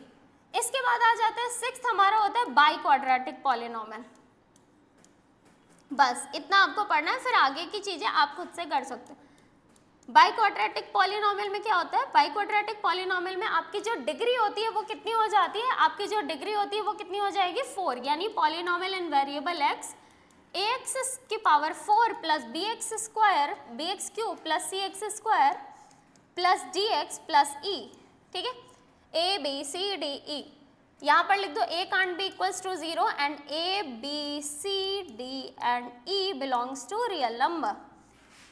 इसके बाद आ जाता है 6th हमारा होता है बाई क्वाड्रेटिक पॉलिनोमियल। बस इतना आपको पढ़ना है, फिर आगे की चीजें आप खुद से कर सकते हो। बाई क्वाड्रेटिक पॉलिनोमियल में क्या होता है, बाई क्वाड्रेटिक पॉलिनोमियल में आपकी जो डिग्री होती है वो कितनी हो जाती है, आपकी जो डिग्री होती है वो कितनी हो जाएगी 4, यानी polynomial in variable x ax की power 4 plus bx square bx cube plus cx square plus dx plus e, ठीक है, a b c d e। यहाँ पर लिख दो a can't be equals to 0 and a b c d and e belongs to real number.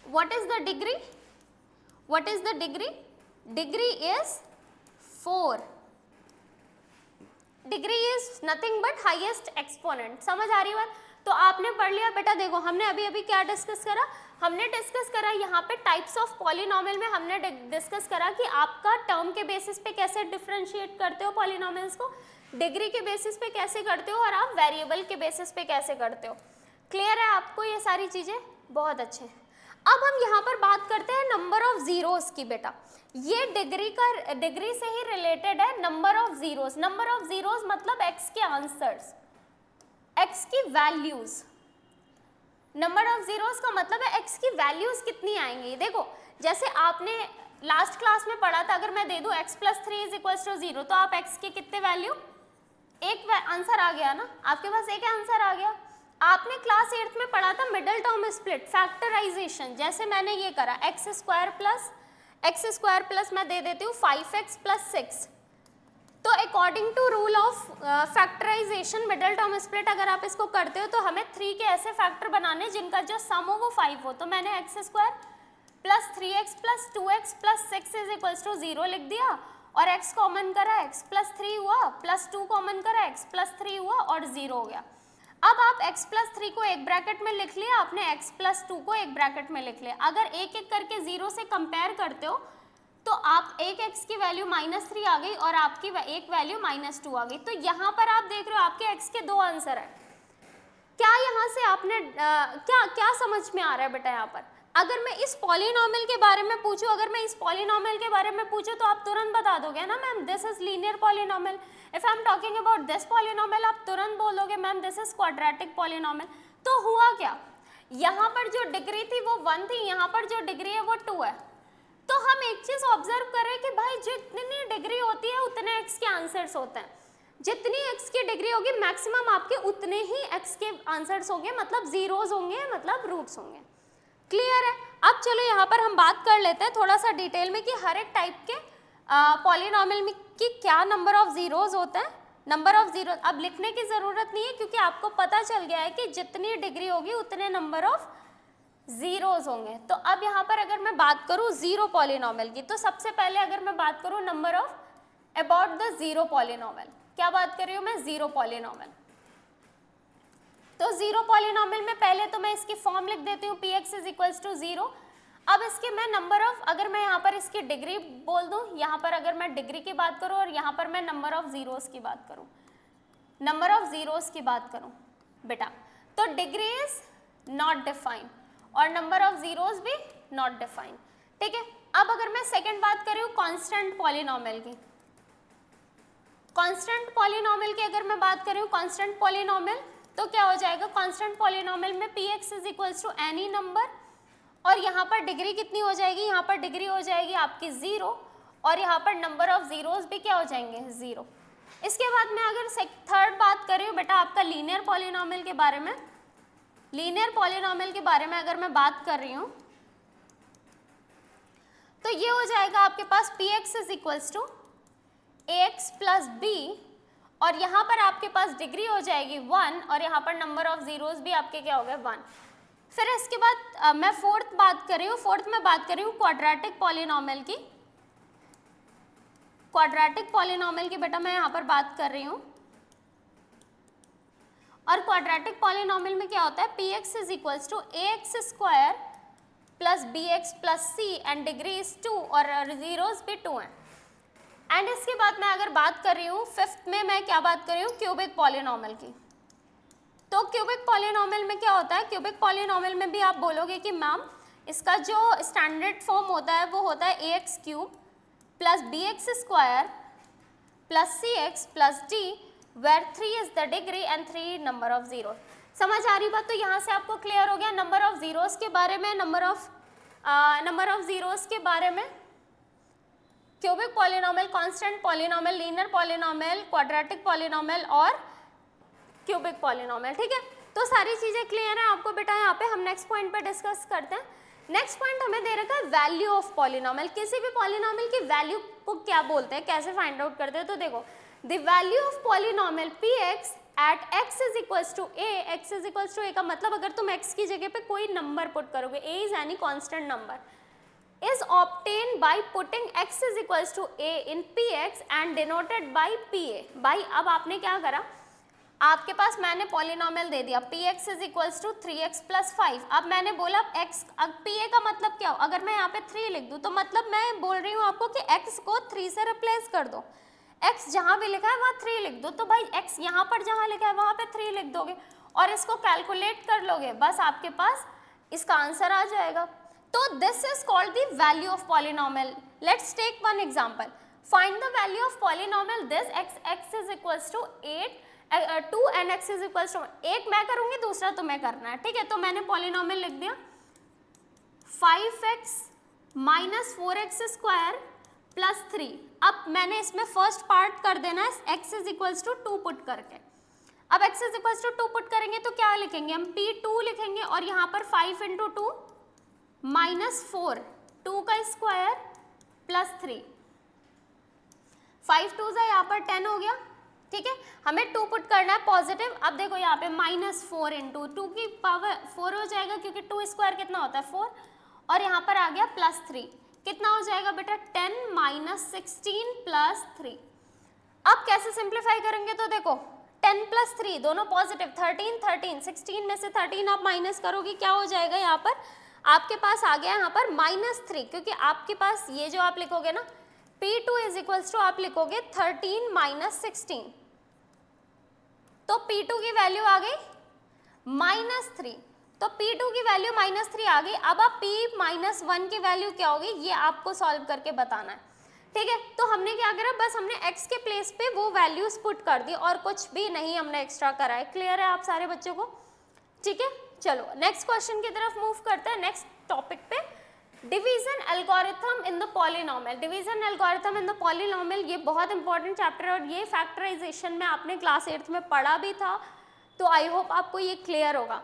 What is the degree, what is the degree, degree is 4, degree is nothing but highest exponent। समझ आ रही बात। तो आपने पढ़ लिया बेटा, देखो हमने अभी अभी क्या डिस्कस करा, हमने डिस्कस करा यहाँ पे टाइप्स ऑफ पॉलिनोमियल में हमने डिस्कस करा कि आपका टर्म के बेसिस पे कैसे डिफरेंशिएट करते हो पॉलिनोमियल्स को, डिग्री के बेसिस पे कैसे करते हो और आप वेरिएबल के बेसिस पे कैसे करते हो। क्लियर है आपको ये सारी चीजें, बहुत अच्छे। अब हम यहाँ पर बात करते हैं नंबर ऑफ जीरोस की। बेटा ये डिग्री से ही रिलेटेड है number of zeros. Number of zeros मतलब x के आंसर्स, x की वैल्यूज। नंबर ऑफ जीरोस का मतलब है x की वैल्यूज कितनी आएंगी। देखो जैसे आपने लास्ट क्लास में पढ़ा था, अगर मैं दे दूं x plus 3 is equals to 0 तो आप x के कितने वैल्यू, एक आंसर आ गया ना, आपके पास एक आंसर आ गया। आपने क्लास 8th में पढ़ा था मिडिल टर्म स्प्लिट, फैक्टराइजेशन, जैसे मैंने ये करा x स्क्वायर प्लस मैं दे देती हूँ 5x प्लस 6। तो according to rule of factorization middle term split अगर आप इसको करते हो तो हमें 3 के ऐसे फैक्टर बनाने जिनका जो सम हो वो 5 हो। तो मैंने x square plus 3x plus 2x plus 6 is equals to 0 लिख दिया और x कॉमन करा, x प्लस 3 हुआ, प्लस 2 कॉमन करा, x प्लस 3 हुआ और 0 हो गया। अब आप x प्लस 3 को एक ब्रैकेट में लिख लिया, आपने x प्लस 2 को एक ब्रैकेट में लिख लिया। अगर एक एक करके 0 से कंपेयर करते हो तो आप एक x की वैल्यू -3 आ गई और आपकी एक वैल्यू -2 आ गई। तो यहाँ पर आप देख रहे हो आपके x के 2 आंसर है। क्या यहाँ से आपने क्या समझ में आ रहा है बेटा यहाँ पर? अगर मैं इस पॉलिनोमियल के बारे में पूछूं, तो आप तुरंत बता दोगे ना ma'am this is linear polynomial. If I am talking about this polynomial आप तुरंत बोलोगे ma'am this is quadratic polynomial. तो हुआ क्या, यहाँ पर जो डिग्री थी वो 1 थी, यहाँ पर जो डिग्री है वो 2 है। तो हम एक चीज ऑब्जर्व करें कि भाई जितनी डिग्री होती है उतने x के आंसर्स होते हैं। जितनी x की डिग्री होगी मैक्सिमम आपके उतने ही x के आंसर्स होंगे, मतलब जीरोज होंगे, मतलब रूट्स होंगे। क्लियर है? अब चलो यहाँ पर हम बात कर लेते हैं थोड़ा सा डिटेल में कि हर एक टाइप के पॉलिनॉमियल में की क्या नंबर ऑफ जीरोज होते हैं। नंबर ऑफ जीरो अब लिखने की जरूरत नहीं है क्योंकि आपको पता चल गया है कि जितनी डिग्री होगी उतने नंबर ऑफ जीरोज होंगे। तो अब यहाँ पर अगर मैं बात करूँ जीरो पॉलिनॉमियल की, तो सबसे पहले अगर मैं बात करूँ number of about the zero polynomial, क्या बात कर रही हूँ मैं, जीरो पॉलिनॉमियल। तो जीरो पॉलिनॉमियल में पहले तो मैं इसकी फॉर्म लिख देती हूँ px is equals to zero. अब इसके मैं नंबर ऑफ, अगर मैं यहाँ पर इसकी डिग्री बोल दूँ, यहाँ पर अगर मैं डिग्री की बात करूँ और यहाँ पर मैं नंबर ऑफ जीरोस की बात करूँ, नंबर ऑफ जीरोस की बात करूँ बेटा, तो डिग्री इज नॉट डिफाइंड और नंबर ऑफ जीरोस भी नॉट डिफाइंड। ठीक है, अब अगर मैं सेकंड बात कर रही हूँ कांस्टेंट पॉलिनॉमियल की, कांस्टेंट पॉलिनॉमियल की अगर मैं बात कर रही हूँ कांस्टेंट पॉलिनॉमियल, तो क्या हो जाएगा, कांस्टेंट पॉलिनॉमियल में px is equals to any number और यहाँ पर डिग्री कितनी हो जाएगी, यहाँ पर डिग्री हो जाएगी आपकी जीरो और यहाँ पर नंबर ऑफ जीरोस भी क्या हो जाएंगे, जीरो। इसके बाद मैं अगर थर्ड बात कर रही हूँ बेटा आपका लीनियर पॉलिनॉमियल के बारे में, लीनियर पॉलिनॉमियल के बारे में अगर मैं बात कर रही हूँ तो ये हो जाएगा आपके पास px is equals to ax plus b और यहाँ पर आपके पास डिग्री हो जाएगी 1 और यहाँ पर नंबर ऑफ जीरोस भी आपके क्या हो गए 1। फिर इसके बाद मैं फोर्थ बात कर रही हूँ, फोर्थ में बात कर रही हूँ क्वाड्रेटिक पॉलिनॉमियल की, क्वाड्रेटिक पॉलिनॉमियल की बेटा मैं यहाँ पर बात कर रही हूँ। और क्वाड्रेटिक पॉलिनॉमियल में क्या होता है, px is equals to ax square plus bx plus c and degree is 2 और जीरोस भी 2 हैं। एंड इसके बाद मैं अगर बात कर रही हूँ फिफ्थ में, मैं क्या बात कर रही हूँ, क्यूबिक पॉलिनॉमियल की। तो क्यूबिक पॉलिनॉमियल में क्या होता है, क्यूबिक पॉलिनॉमियल में भी आप बोलोगे कि मैम इसका जो स्टैंडर्ड फॉर्म होता है वो होता है ax cube plus bx square plus cx plus d where 3 is the degree and 3 number of zero. समझ आ रही बात? तो यहाँ से आपको क्लियर हो गया नंबर ऑफ जीरोस के बारे में, नंबर ऑफ जीरोस के बारे में, cubic polynomial, constant polynomial, linear polynomial, quadratic polynomial और क्यूबिक पॉलिनॉमियल। ठीक है, तो सारी चीजें क्लियर है आपको बेटा। यहाँ पे हम नेक्स्ट पॉइंट पे डिस्कस करते हैं। नेक्स्ट पॉइंट हमें दे रखा है वैल्यू ऑफ पॉलिनॉमियल। किसी भी पॉलिनॉमियल की वैल्यू को क्या बोलते हैं, कैसे फाइंड आउट करते हैं, तो देखो the value of polynomial px at x is equals to a, x is equals to a का मतलब अगर तुम x की जगह पे कोई नंबर पुट करोगे, a is any constant number, is obtained by putting x is equals to a in px and denoted by pa। भाई अब आपने क्या करा, आपके पास मैंने पॉलिनॉमियल दे दिया px is equals to 3x plus 5। अब मैंने बोला x, अब pa का मतलब क्या हो, अगर मैं यहाँ पे 3 लिख दूँ तो मतलब मैं बोल रही हूँ आपको कि x को 3 से रिप्लेस कर दो, x जहाँ भी लिखा है वहाँ 3 लिख दो। तो भाई x यहाँ पर जहाँ लिखा है वहाँ पे 3 लिख दोगे और इसको कैलकुलेट कर लोगे, बस आपके पास इसका आंसर आ जाएगा। तो this is called the value of polynomial. Let's take one example, find the value of polynomial this x is equals to 2 and x is equals to 1 मैं करूंगी, दूसरा तुम्हें करना है। ठीक है, तो मैंने पॉलिनॉमियल लिख दिया 5x minus 4x square plus 3। अब मैंने इसमें फर्स्ट पार्ट कर देना है x is equals to 2 put करके। अब x is equals to 2 put करेंगे तो क्या लिखेंगे हम, p2 लिखेंगे और यहाँ पर 5 इंटू 2 माइनस 4, 2 का स्क्वायर प्लस 3, 5 2 से यहाँ पर 10 हो गया। ठीक है, हमें 2 पुट करना है पॉजिटिव। अब देखो यहाँ पे माइनस 4 इंटू 2 की पावर 4 हो जाएगा क्योंकि 2 स्क्वायर कितना होता है 4 और यहाँ पर आ गया प्लस 3, कितना हो जाएगा बेटा 10 माइनस 16 प्लस 3। अब कैसे सिंप्लीफाई करेंगे, तो देखो 10 प्लस 3 दोनों पॉजिटिव, 13 16 में से 13 आप माइनस करोगे, क्या हो जाएगा यहाँ पर आपके पास आ गया यहाँ पर -3, क्योंकि आपके पास ये जो आप लिखोगे ना P2 इज इक्वल्स टू आप लिखोगे 13 माइनस 16, तो P2 की वैल्यू आ गई -3, तो P2 की वैल्यू -3 आ गई। अब आप P-1 की वैल्यू क्या होगी ये आपको सॉल्व करके बताना है। ठीक है, तो हमने क्या करा, बस हमने x के प्लेस पे वो वैल्यूज पुट कर दी और कुछ भी नहीं हमने एक्स्ट्रा करा है। क्लियर है आप सारे बच्चों को? ठीक है, चलो नेक्स्ट क्वेश्चन की तरफ मूव करते हैं, नेक्स्ट टॉपिक पे। Division algorithm in the polynomial, division algorithm in the polynomial, ये बहुत इंपॉर्टेंट चैप्टर है और ये फैक्टराइजेशन में आपने क्लास 8th में पढ़ा भी था, तो आई होप आपको ये क्लियर होगा।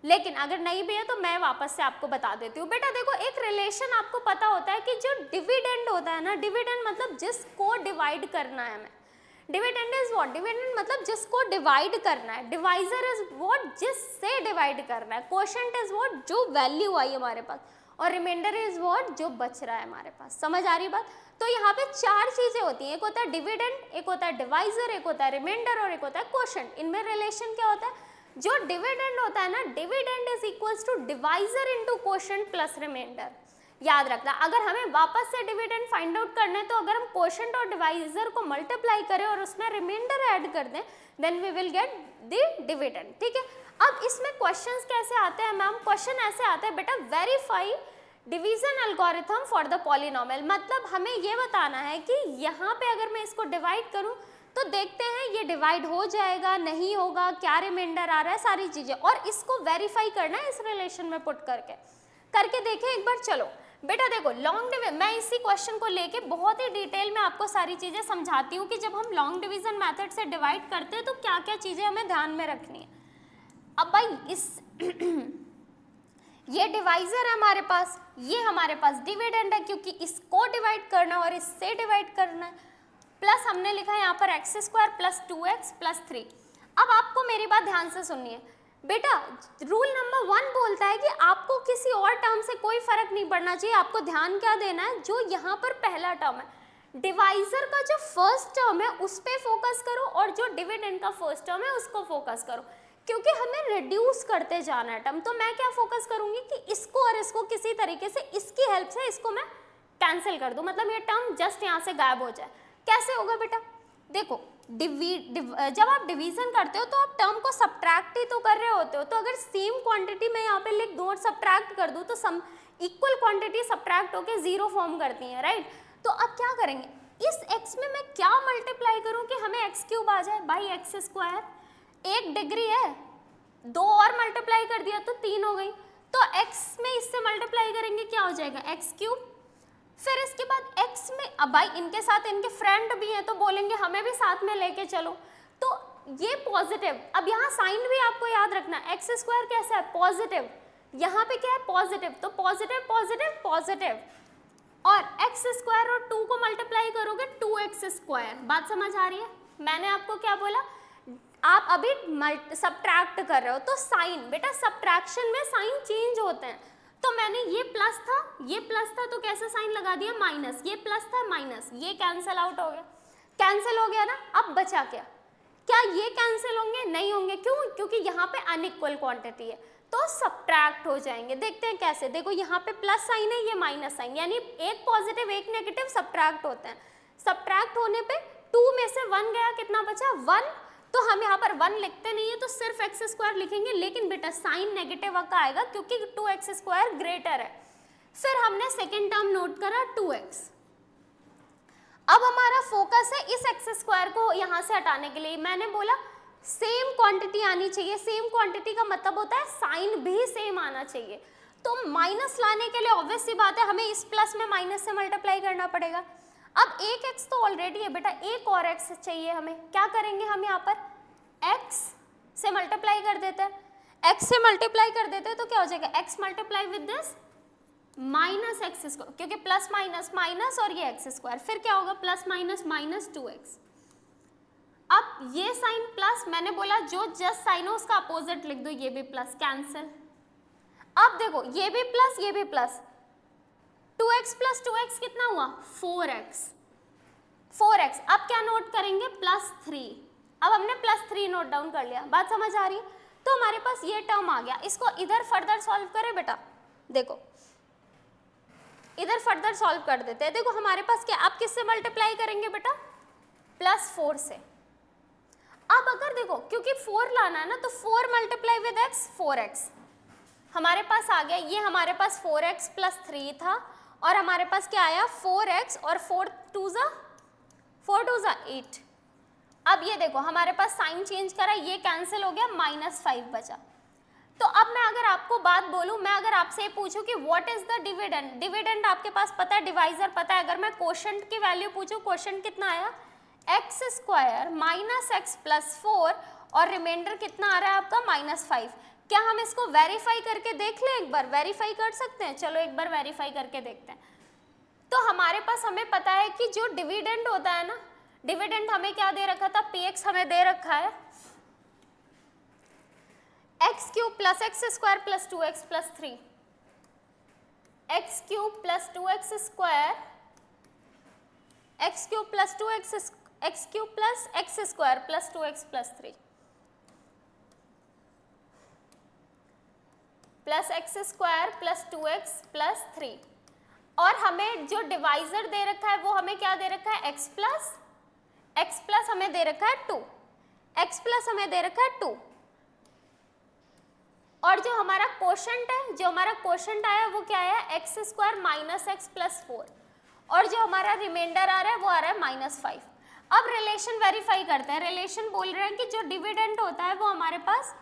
लेकिन अगर नहीं भी है तो मैं वापस से आपको बता देती हूँ। बेटा देखो, एक रिलेशन आपको पता होता है कि जो डिविडेंड होता है ना, डिविडेंड मतलब जिसको डिवाइड करना है हमें, डिविडेंड इज व्हाट, डिविडेंड मतलब जिसको डिवाइड करना है, डिवाइजर इज व्हाट जिससे डिवाइड करना है, क्वोशंट इज व्हाट जो वैल्यू आई हमारे पास, और रिमाइंडर इज व्हाट जो बच रहा है हमारे पास। समझ आ रही बात? तो यहाँ पे चार चीजें होती हैं, एक होता है डिविडेंड, एक होता है डिवाइजर, एक होता है रिमाइंडर और एक होता है क्वोशंट। इनमें रिलेशन क्या होता है? जो डिविडेंड होता है ना, dividend is equals to divisor into quotient plus remainder. याद रखना, अगर हमें वापस से डिविडेंड फाइंड आउट करना है तो अगर हम क्वोशंट और डिवाइजर को मल्टीप्लाई करें और उसमें रिमाइंडर ऐड कर दें, then we will get the dividend. ठीक है, अब इसमें क्वेश्चंस कैसे आते हैं मैम? क्वेश्चन ऐसे आते हैं बेटा, verify division algorithm for the polynomial. मतलब हमें ये बताना है कि यहाँ पे अगर मैं इसको डिवाइड करूँ तो देखते हैं ये डिवाइड हो जाएगा, नहीं होगा, क्या रिमाइंडर आ रहा है, सारी चीजें, और इसको वेरीफाई करना है इस रिलेशन में पुट करके देखें एक बार। चलो बेटा देखो, लॉन्ग डिवीजन, मैं इसी क्वेश्चन को लेके बहुत ही डिटेल में आपको सारी चीजें समझाती हूँ कि जब हम लॉन्ग डिवीजन मेथड से डिवाइड करते हैं तो क्या क्या चीजें हमें ध्यान में रखनी है। अब भाई इस ये डिवाइजर है हमारे पास, ये हमारे पास डिविडेंड है क्योंकि इसको डिवाइड करना और इससे डिवाइड करना है, प्लस हमने लिखा है यहाँ पर x square plus 2x plus 3। अब आपको मेरी बात ध्यान से सुननी है बेटा, रूल नंबर 1 बोलता है कि आपको किसी और टर्म से कोई फर्क नहीं पड़ना चाहिए, आपको ध्यान क्या देना है, जो यहाँ पर पहला टर्म है डिवाइजर का जो फर्स्ट टर्म है उस पर फोकस करो और जो डिविडेंड का फर्स्ट टर्म है उसको फोकस करो, क्योंकि हमें रिड्यूस करते जाना है टर्म। तो मैं क्या फोकस करूंगी कि इसको और इसको किसी तरीके से इसकी हेल्प से इसको मैं कैंसिल कर दूं, मतलब ये टर्म जस्ट यहाँ से गायब हो जाए। कैसे होगा बेटा? देखो, जब आप डिवीजन करते हो तो आप टर्म को सब्ट्रैक्ट ही तो कर रहे होते हो, तो अगर सेम क्वांटिटी मैं यहाँ पे लिख दूँ और सब्ट्रैक्ट कर दूँ तो सम इक्वल क्वांटिटी सब्ट्रैक्ट होकर 0 फॉर्म करती हैं, राइट? तो अब क्या करेंगे, इस x में मैं क्या मल्टीप्लाई करूँ कि हमें x क्यूब आ जाए? भाई एक्स स्क्वायर 1 डिग्री है, 2 और मल्टीप्लाई कर दिया तो 3 हो गई, तो x में इससे मल्टीप्लाई करेंगे क्या हो जाएगा? X cube. फिर इसके बाद x में, अब भाई इनके साथ इनके फ्रेंड भी हैं तो बोलेंगे हमें भी साथ में लेके चलो, तो ये पॉजिटिव। अब यहाँ साइन भी आपको याद रखना, एक्स स्क्वायर कैसा है? पॉजिटिव, यहाँ पे क्या है? पॉजिटिव, तो पॉजिटिव पॉजिटिव पॉजिटिव, और एक्स स्क्वायर और 2 को मल्टीप्लाई करोगे 2x स्क्वायर। बात समझ आ रही है? मैंने आपको क्या बोला, आप अभी सब्ट्रैक्ट कर रहे हो तो साइन, बेटा सब्ट्रैक्शन में साइन चेंज होते हैं, तो मैंने ये प्लस था तो कैसे साइन लगा दिया? माइनस, ये प्लस था माइनस, ये कैंसिल आउट हो गया, कैंसिल हो गया ना। अब बचा क्या? क्या ये कैंसिल होंगे? नहीं होंगे, क्यों? क्योंकि यहाँ पे अनइक्वल क्वांटिटी है तो सब्ट्रैक्ट हो जाएंगे। देखते हैं कैसे। देखो यहाँ पे प्लस साइन है, ये माइनस साइन, यानी एक पॉजिटिव एक नेगेटिव सब्ट्रैक्ट होते हैं। सब्ट्रैक्ट होने पे 2 में से 1 गया, कितना बचा? 1। तो हम यहाँ पर 1 लिखते नहीं है तो सिर्फ एक्स स्क्वायर लिखेंगे, लेकिन बेटा साइन नेगेटिव का आएगा क्योंकि 2x स्क्वायर ग्रेटर है। फिर हमने सेकेंड टर्म नोट करा 2x। अब हमारा फोकस है इस एक्स स्क्वायर को यहाँ से हटाने के लिए। मैंने बोला सेम क्वांटिटी आनी चाहिए, सेम क्वांटिटी का मतलब होता है साइन भी सेम आना चाहिए, तो माइनस लाने के लिए ऑब्वियस सी बात है हमें इस प्लस में माइनस से मल्टीप्लाई करना पड़ेगा। अब एक x तो ऑलरेडी है बेटा, एक और x चाहिए हमें। क्या करेंगे हम यहाँ पर? x से मल्टीप्लाई कर देते हैं, x से मल्टीप्लाई कर देते हैं तो क्या हो जाएगा? x multiply with this minus x square, क्योंकि प्लस माइनस माइनस और ये एक्स स्क्वायर, फिर क्या होगा? Plus minus minus 2x। अब ये साइन प्लस, मैंने बोला जो जस्ट साइन हो उसका अपोजिट लिख दो, ये भी प्लस, कैंसिल। अब देखो ये भी प्लस ये भी प्लस, 2x प्लस 2x कितना हुआ? 4x। 4x। अब क्या नोट करेंगे? प्लस 3। अब हमने प्लस 3 नोट डाउन कर लिया। बात समझ आ रही है? तो हमारे पास ये टर्म आ गया, इसको इधर फर्दर सॉल्व करें बेटा। देखो इधर फर्दर सॉल्व कर देते हैं। देखो हमारे पास क्या, आप किससे मल्टीप्लाई करेंगे बेटा? प्लस 4 से। अब अगर देखो क्योंकि 4 लाना है ना, तो 4 मल्टीप्लाई विद x 4x हमारे पास आ गया। ये हमारे पास 4x प्लस 3 था और हमारे पास क्या आया? 4x और 4 2 जा 8। अब ये देखो हमारे पास साइन चेंज करा, ये कैंसिल हो गया, -5 बचा। तो अब मैं अगर आपको बात बोलूं, मैं अगर आपसे पूछूं कि what is the dividend, dividend आपके पास पता है, डिवाइजर पता है, अगर मैं कोशेंट की वैल्यू पूछूं, कोशेंट कितना आया x square minus x plus 4 और रिमाइंडर कितना आ रहा है आपका -5। क्या हम इसको वेरीफाई करके देख लें एक बार? वेरीफाई कर सकते हैं, चलो एक बार वेरीफाई करके देखते हैं। तो हमारे पास हमें पता है कि जो डिविडेंड होता है ना, डिविडेंड हमें क्या दे रखा था, px हमें दे रखा है x cube plus x square plus 2x plus 3, x cube plus 2x square, x cube plus 2x, x cube plus x square plus 2x plus 3 plus x square plus 2x plus 3, और हमें जो divisor दे रखा है वो हमें क्या दे रखा है x प्लस हमें दे रखा है 2, x प्लस हमें दे रखा है 2, और जो हमारा कोशेंट है, जो हमारा कोशेंट आया वो क्या आया x square minus x plus 4, और जो हमारा रिमाइंडर आ रहा है वो आ रहा है -5। अब रिलेशन वेरीफाई करते हैं। रिलेशन बोल रहे हैं कि जो डिविडेंड होता है वो हमारे पास,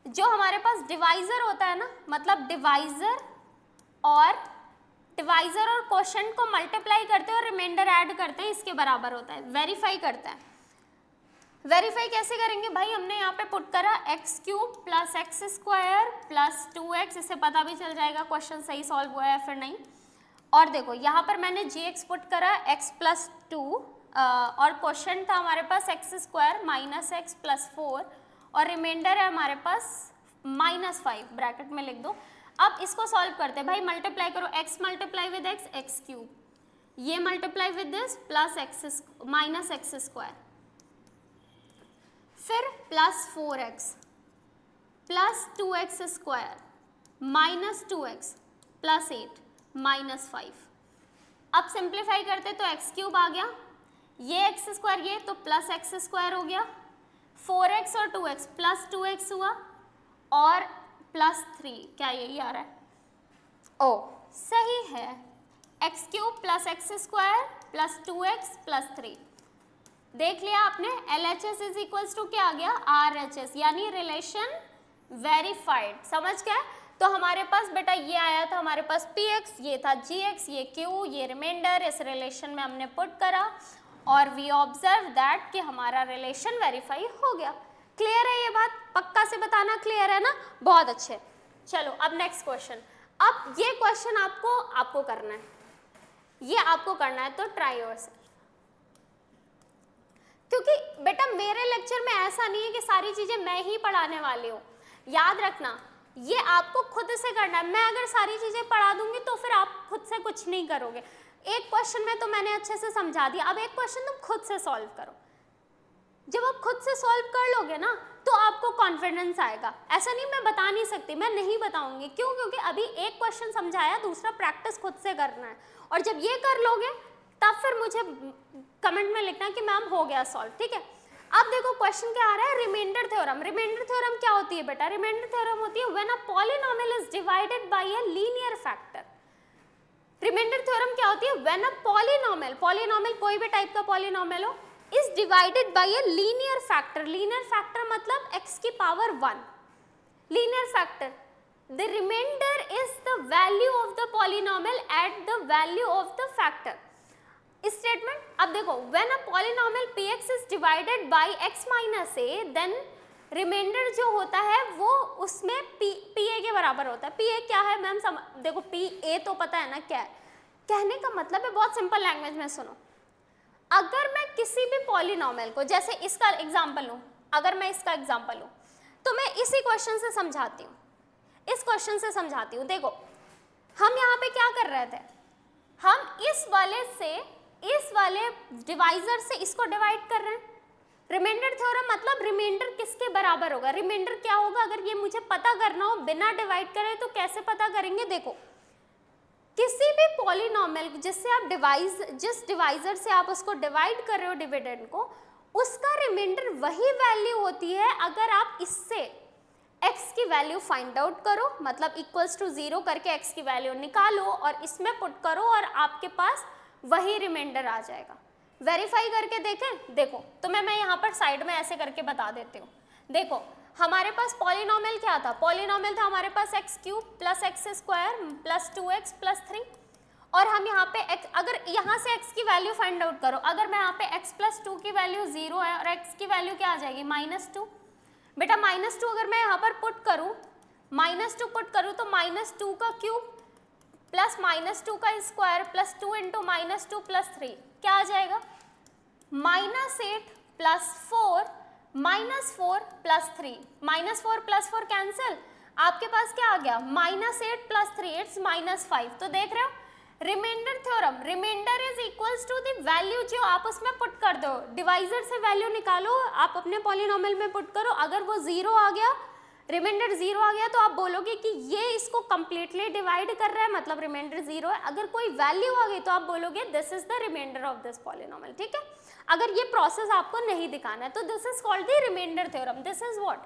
जो हमारे पास डिवाइजर होता है ना, मतलब डिवाइजर और कोशेंट को मल्टीप्लाई करते हैं और रिमाइंडर ऐड करते हैं, इसके बराबर होता है। वेरीफाई करते हैं। वेरीफाई कैसे करेंगे भाई? हमने यहाँ पे पुट करा x cube plus x square plus 2x, इससे पता भी चल जाएगा क्वेश्चन सही सॉल्व हुआ है फिर नहीं। और देखो यहाँ पर मैंने gx पुट करा x प्लस 2 और क्वेश्चन था हमारे पास x square minus x plus 4 और रिमाइंडर है हमारे पास -5, ब्रैकेट में लिख दो। अब इसको सॉल्व करते हैं भाई, मल्टीप्लाई करो, x multiply with x, x cube, ये multiply with this plus x minus x square, फिर plus 4x plus 2x square minus 2x plus 8 minus 5। अब सिंप्लीफाई करते तो x क्यूब आ गया, ये एक्स स्क्वायर ये तो प्लस एक्स स्क्वायर हो गया, 4x और 2x प्लस 2x हुआ और प्लस 3, क्या यही आ रहा है? ओ सही है, x cube plus x square plus 2x plus 3। देख लिया आपने, LHS इज इक्वल्स टू क्या आ गया RHS, यानी रिलेशन वेरीफाइड। समझ गए? तो हमारे पास बेटा ये आया था, हमारे पास px, ये था gx, ये q, ये रिमाइंडर इस रिलेशन में हमने पुट करा और वी ऑब्जर्व दैट कि हमारा रिलेशन वेरीफाई हो गया। क्लियर है ये बात? पक्का से बताना क्लियर है ना? बहुत अच्छे। चलो अब नेक्स्ट क्वेश्चन। अब ये क्वेश्चन आपको करना है, ये आपको करना है, तो ट्राई योरसेल्फ। क्योंकि बेटा मेरे लेक्चर में ऐसा नहीं है कि सारी चीजें मैं ही पढ़ाने वाली हूँ, याद रखना ये आपको खुद से करना है। मैं अगर सारी चीजें पढ़ा दूंगी तो फिर आप खुद से कुछ नहीं करोगे। एक क्वेश्चन में तो मैंने अच्छे से समझा दिया, अब एक क्वेश्चन तुम खुद से सॉल्व करो। जब आप खुद से सॉल्व कर लोगे ना तो आपको कॉन्फिडेंस आएगा। ऐसा नहीं मैं बता नहीं सकती, मैं नहीं बताऊंगी, क्यों? क्योंकि अभी एक क्वेश्चन समझाया, दूसरा प्रैक्टिस खुद से करना है, और जब ये कर लोगे तब फिर मुझे कमेंट में लिखना कि मैम हो गया सॉल्व, ठीक है? अब देखो क्वेश्चन क्या आ रहा है, रिमाइंडर थ्योरम। रिमाइंडर थ्योरम क्या होती है बेटा? रिमाइंडर थ्योरम होती है when a polynomial is divided by a linear factor. Remainder theorem क्या होती है? व्हेन अ पॉलिनोमियल कोई भी टाइप का पॉलिनोमियल हो is divided by a linear factor. Linear factor मतलब x की power 1, linear factor. The remainder is the value of the polynomial at the value of the factor. Statement अब देखो, when a polynomial px is divided by x minus a, देन remainder जो होता है वो उसमें pa के बराबर होता है। pa क्या है मैम? देखो pa तो पता है ना क्या है, कहने का मतलब है बहुत सिंपल लैंग्वेज में सुनो। अगर मैं किसी भी पॉलिनोमियल को, जैसे इसका एग्जांपल लूं, अगर मैं इसका एग्जांपल लूं तो मैं इसी क्वेश्चन से समझाती हूँ, इस क्वेश्चन से समझाती हूँ। देखो हम यहाँ पे क्या कर रहे थे, हम इस वाले डिवाइजर से इसको डिवाइड कर रहे हैं। रिमाइंडर थ्योरम मतलब रिमाइंडर किसके बराबर होगा? रिमाइंडर क्या होगा? अगर ये मुझे पता करना हो बिना डिवाइड करे तो कैसे पता करेंगे? देखो किसी भी पॉलिनोमियल जिससे आप जिस डिवाइजर से आप उसको डिवाइड कर रहे हो डिविडेंड को, उसका रिमाइंडर वही वैल्यू होती है अगर आप इससे x की वैल्यू फाइंड आउट करो, मतलब इक्वल्स टू 0 करके x की वैल्यू निकालो और इसमें पुट करो और आपके पास वही रिमाइंडर आ जाएगा। वेरीफाई करके देखें? देखो तो मैं यहाँ पर साइड में ऐसे करके बता देती हूँ। देखो हमारे पास पॉलिनोमियल क्या था, पॉलिनोमियल था हमारे पास x cube plus x square plus 2x plus 3, और हम यहाँ पे x, अगर यहाँ से x की वैल्यू फाइंड आउट करो, अगर मैं यहाँ पे x प्लस 2 की वैल्यू 0 है और x की वैल्यू क्या आ जाएगी -2, बेटा -2 अगर मैं यहाँ पर पुट करूँ, -2 पुट करूँ तो -2 का क्यूब प्लस -2 का स्क्वायर प्लस 2 इंटू -2 प्लस 3 क्या आ जाएगा, -8 प्लस 4 -4 प्लस 3, -4 प्लस 4 कैंसिल, आपके पास क्या आ गया -8 प्लस 3 इट्स -5। तो देख रहे हो remainder theorem, remainder is equals to the value जो आप उसमें पुट कर दो, डिवाइजर से वैल्यू निकालो, आप अपने पॉलिनोमियल में पुट करो, अगर वो 0 आ गया, रिमाइंडर 0 आ गया तो आप बोलोगे कि ये इसको कंप्लीटली डिवाइड कर रहा है, मतलब रिमाइंडर 0 है। अगर कोई वैल्यू आ गई तो आप बोलोगे this is the remainder of this polynomial, ठीक है। अगर ये प्रोसेस आपको नहीं दिखाना है तो this is called the remainder theorem, this is what,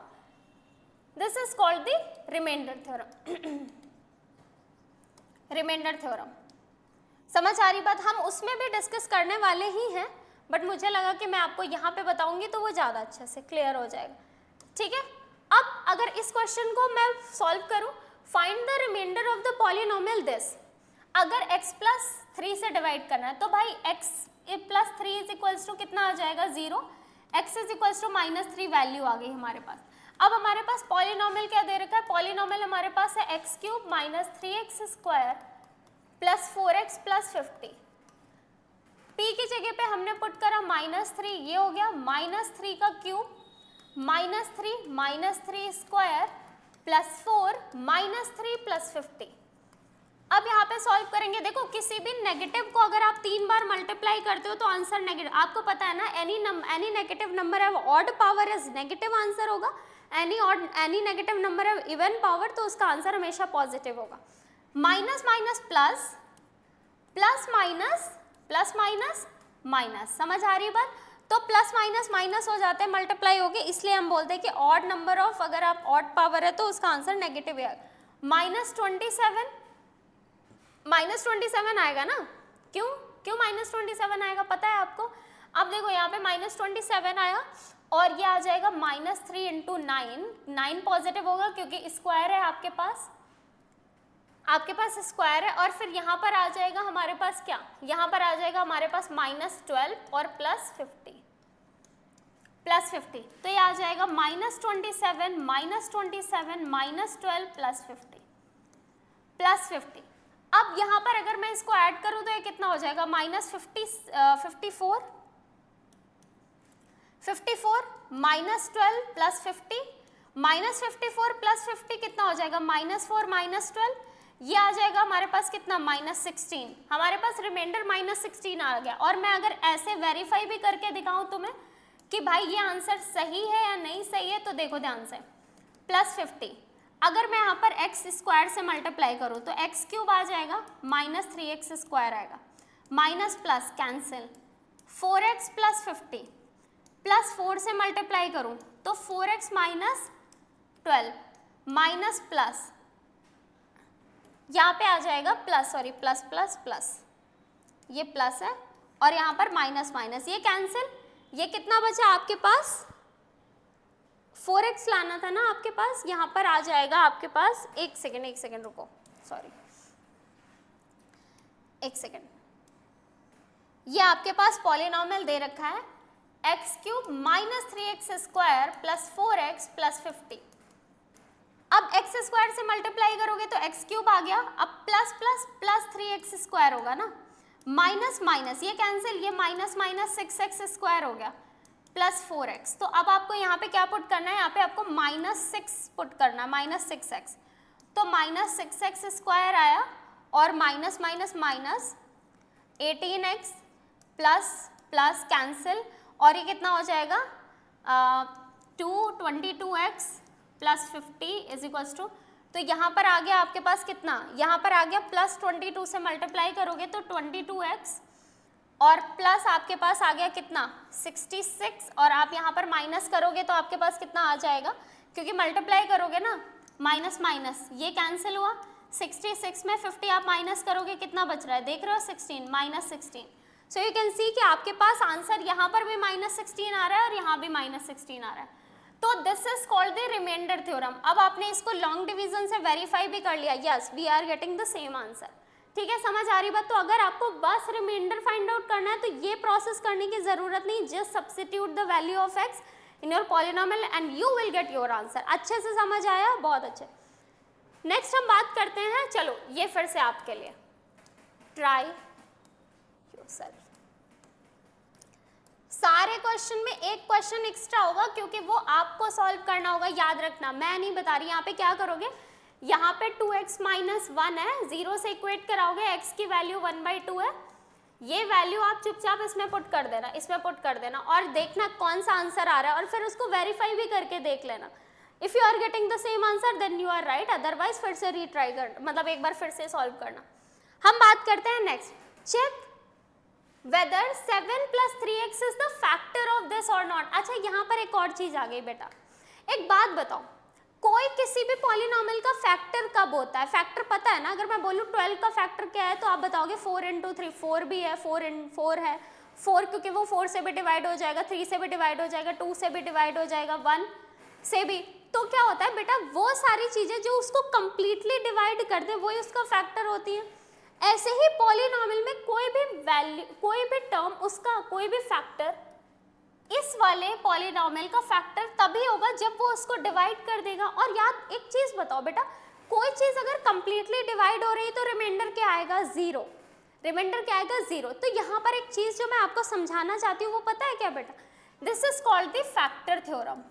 this is called the remainder theorem, remainder theorem. समझ आ रही बात, हम उसमें भी डिस्कस करने वाले ही हैं, बट मुझे लगा कि मैं आपको यहाँ पे बताऊंगी तो वो ज़्यादा अच्छे से क्लियर हो जाएगा, ठीक है। अब अगर इस क्वेश्चन को मैं सॉल्व करूँ, find the remainder of the polynomial this, अगर x प्लस 3 से डिवाइड करना है तो भाई x plus 3 is equals to कितना आ जाएगा 0, x is equals to -3 value आ गई हमारे पास। अब हमारे पास पॉलिनोमियल क्या दे रखा है, पॉलिनोमियल हमारे पास है x cube minus 3x square plus 4x plus 50, p की जगह पे हमने पुट करा -3, ये हो गया -3 का क्यूब -3 स्क्वायर प्लस 4 -3 प्लस 50। अब यहाँ पे सॉल्व करेंगे, देखो किसी भी नेगेटिव को अगर आप 3 बार मल्टीप्लाई करते हो तो आंसर नेगेटिव, आपको पता है ना, एनी नेगेटिव नंबर है odd power is negative answer होगा, एनी नेगेटिव नंबर है इवन पावर तो उसका आंसर हमेशा पॉजिटिव होगा। Minus minus plus, plus minus, plus minus minus, समझ आ रही है बात। तो प्लस माइनस माइनस हो जाते हैं, मल्टीप्लाई हो गए, इसलिए हम बोलते हैं कि ऑड नंबर ऑफ, अगर आप ऑड पावर है तो उसका आंसर नेगेटिव है। -27 आएगा ना, क्यों -27 आएगा पता है आपको। अब देखो यहाँ पे -27 आया और ये आ जाएगा -3 इंटू 9 पॉजिटिव होगा क्योंकि स्क्वायर है आपके पास स्क्वायर है, और फिर यहाँ पर आ जाएगा हमारे पास क्या, यहाँ पर आ जाएगा हमारे पास -12 और प्लस 50, तो ये आ जाएगा -27 -12 प्लस 50। अब यहाँ पर अगर मैं इसको ऐड करूँ तो ये कितना हो जाएगा, -54 -12 प्लस 50, -54 प्लस 50 कितना हो जाएगा, -4 -12, ये आ जाएगा हमारे पास कितना, -16, हमारे पास रिमाइंडर -16 आ गया। और मैं अगर ऐसे वेरीफाई भी करके दिखाऊं तुम्हें कि भाई ये आंसर सही है या नहीं सही है, तो देखो ध्यान से, प्लस 50 अगर मैं यहाँ पर x स्क्वायर से मल्टीप्लाई करूँ तो x क्यूब आ जाएगा, -3x स्क्वायर आएगा, minus plus cancel, 4x plus 50 plus 4 से मल्टीप्लाई करूँ तो 4x माइनस 12 माइनस प्लस, यहाँ पे आ जाएगा plus, sorry plus plus plus, ये प्लस है और यहाँ पर माइनस माइनस, ये कैंसिल, ये कितना बचा आपके पास, 4x लाना था ना आपके पास, यहाँ पर आ जाएगा आपके पास, एक सेकेंड रुको, सॉरी एक सेकेंड, ये आपके पास पॉलिनोमियल दे रखा है x cube -3x square plus 4x plus 50। अब x स्क्वायर से मल्टीप्लाई करोगे तो x क्यूब आ गया, अब plus plus plus 3x square होगा ना, माइनस माइनस ये कैंसिल, ये माइनस माइनस 6x स्क्वायर हो गया प्लस 4x। तो अब आपको यहाँ पे क्या पुट करना है, यहाँ पे आपको -6 पुट करना है, -6x, तो -6x स्क्वायर आया और minus minus minus 18x plus plus cancel, और ये कितना हो जाएगा 22x plus 50 is equals to, तो यहाँ पर आ गया आपके पास कितना, यहाँ पर आ गया प्लस 22 से मल्टीप्लाई करोगे तो 22x और प्लस आपके पास आ गया कितना 66, और आप यहाँ पर माइनस करोगे तो आपके पास कितना आ जाएगा, क्योंकि मल्टीप्लाई करोगे ना, माइनस माइनस ये कैंसिल हुआ, 66 में 50 आप माइनस करोगे कितना बच रहा है, देख रहे हो 16 -16। सो यू कैन सी कि आपके पास आंसर यहाँ पर भी -16 आ रहा है और यहाँ भी -16 आ रहा है। तो this is called the remainder theorem. अब आपने इसको लॉन्ग डिवीजन से वेरीफाई भी कर लिया, yes we are getting the same answer. ठीक है, समझ आ रही बात। तो अगर आपको बस रिमाइंडर फाइंड आउट करना है तो ये प्रोसेस करने की जरूरत नहीं, just substitute the value of x in your polynomial and you will get your answer. अच्छे से समझ आया, बहुत अच्छे। नेक्स्ट हम बात करते हैं, चलो ये फिर से आपके लिए, ट्राई योरसेल्फ। सारे क्वेश्चन में एक क्वेश्चन एक्स्ट्रा होगा क्योंकि वो आपको सॉल्व करना होगा, याद रखना, मैं नहीं बता रही। यहाँ पे क्या करोगे, यहाँ पे 2x माइनस 1 है, 0 से इक्वेट कराओगे, x की वैल्यू 1/2 है, ये वैल्यू आप चुपचाप इसमें पुट कर देना, इसमें पुट कर देना और देखना कौन सा आंसर आ रहा है और फिर उसको वेरीफाई भी करके देख लेना। If you are getting the same answer then you are right, otherwise फिर से रीट्राई कर, मतलब एक बार फिर से सॉल्व करना। हम बात करते हैं next, check whether 7 plus 3x is the factor of this or not। अच्छा यहाँ पर एक और चीज आ गई बेटा, एक बात बताओ, कोई किसी भी पॉलिनोमियल का फैक्टर कब होता है? फैक्टर पता है ना, अगर मैं बोलूँ 12 का फैक्टर क्या है तो आप बताओगे 4 into 3, 4 भी है, 4 है 4 क्योंकि वो 4 से भी डिवाइड हो जाएगा, 3 से भी डिवाइड हो जाएगा, 2 से भी डिवाइड हो जाएगा, 1 से भी। तो क्या होता है बेटा, वो सारी चीजें जो उसको कंप्लीटली डिवाइड कर दे वही उसका फैक्टर होती है। ऐसे ही पॉलिनोमियल में कोई भी वैल्यू, कोई भी टर्म, उसका कोई भी फैक्टर इस वाले पॉलिनोमियल का फैक्टर तभी होगा जब वो उसको डिवाइड कर देगा। और याद एक चीज बताओ बेटा, कोई चीज अगर कंप्लीटली डिवाइड हो रही है तो रिमाइंडर क्या आएगा? 0। रिमाइंडर क्या आएगा? 0। तो यहाँ पर एक चीज जो मैं आपको समझाना चाहती हूँ वो पता है क्या बेटा, this is called the factor theorem.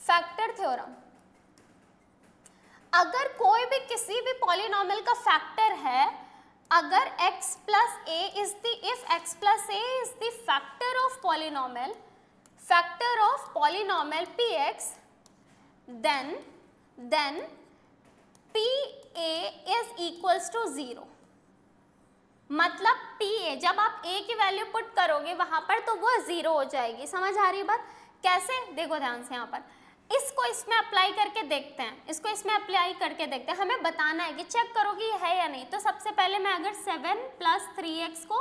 Factor theorem, अगर कोई भी किसी भी पॉलिनोमियल का फैक्टर है, अगर x plus a is the, if x plus a is the factor of polynomial px, then pa is equals to 0। मतलब pa जब आप a की वैल्यू पुट करोगे वहां पर तो वो 0 हो जाएगी। समझ आ रही है बात? कैसे, देखो ध्यान से, यहाँ पर इसको इसमें अप्लाई करके देखते हैं, इसको इसमें अप्लाई करके देखते हैं, हमें बताना है कि चेक करो कि ये है या नहीं। तो सबसे पहले मैं अगर 7 plus 3x को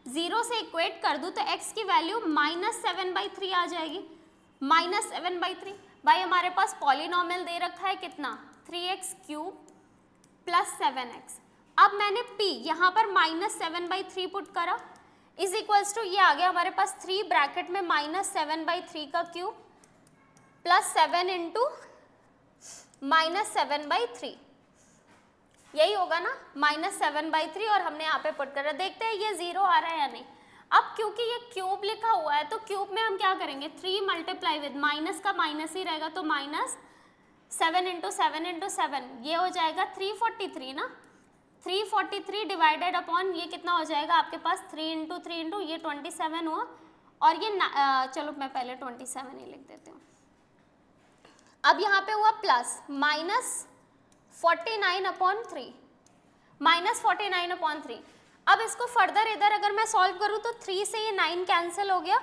0 से इक्वेट कर दूं तो x की वैल्यू -7/3 आ जाएगी। -7/3 भाई हमारे पास पॉलिनोमियल दे रखा है कितना, 3x³ + 7x। अब मैंने p यहाँ पर -7/3 पुट करा, इज इक्वल्स टू ये आ गया हमारे पास 3 ब्रैकेट में -7/3 का क्यूब प्लस 7 इंटू -7/3, यही होगा ना, -7/3, और हमने यहाँ पे पुट करा। देखते हैं ये 0 आ रहा है या नहीं। अब क्योंकि ये क्यूब लिखा हुआ है तो क्यूब में हम क्या करेंगे, 3 मल्टीप्लाई विद माइनस का माइनस ही रहेगा, तो -7 इंटू 7 इंटू 7 ये हो जाएगा 343 ना, 343 डिवाइडेड अपॉन ये कितना हो जाएगा आपके पास 3 इंटू 3 इंटू ये 27 हुआ, और ये चलो मैं पहले 27 ही लिख देती हूँ। अब यहाँ पे हुआ प्लस -49/3, -49/3। अब इसको फर्दर इधर अगर मैं सॉल्व करूँ तो 3 से ये 9 कैंसिल हो गया,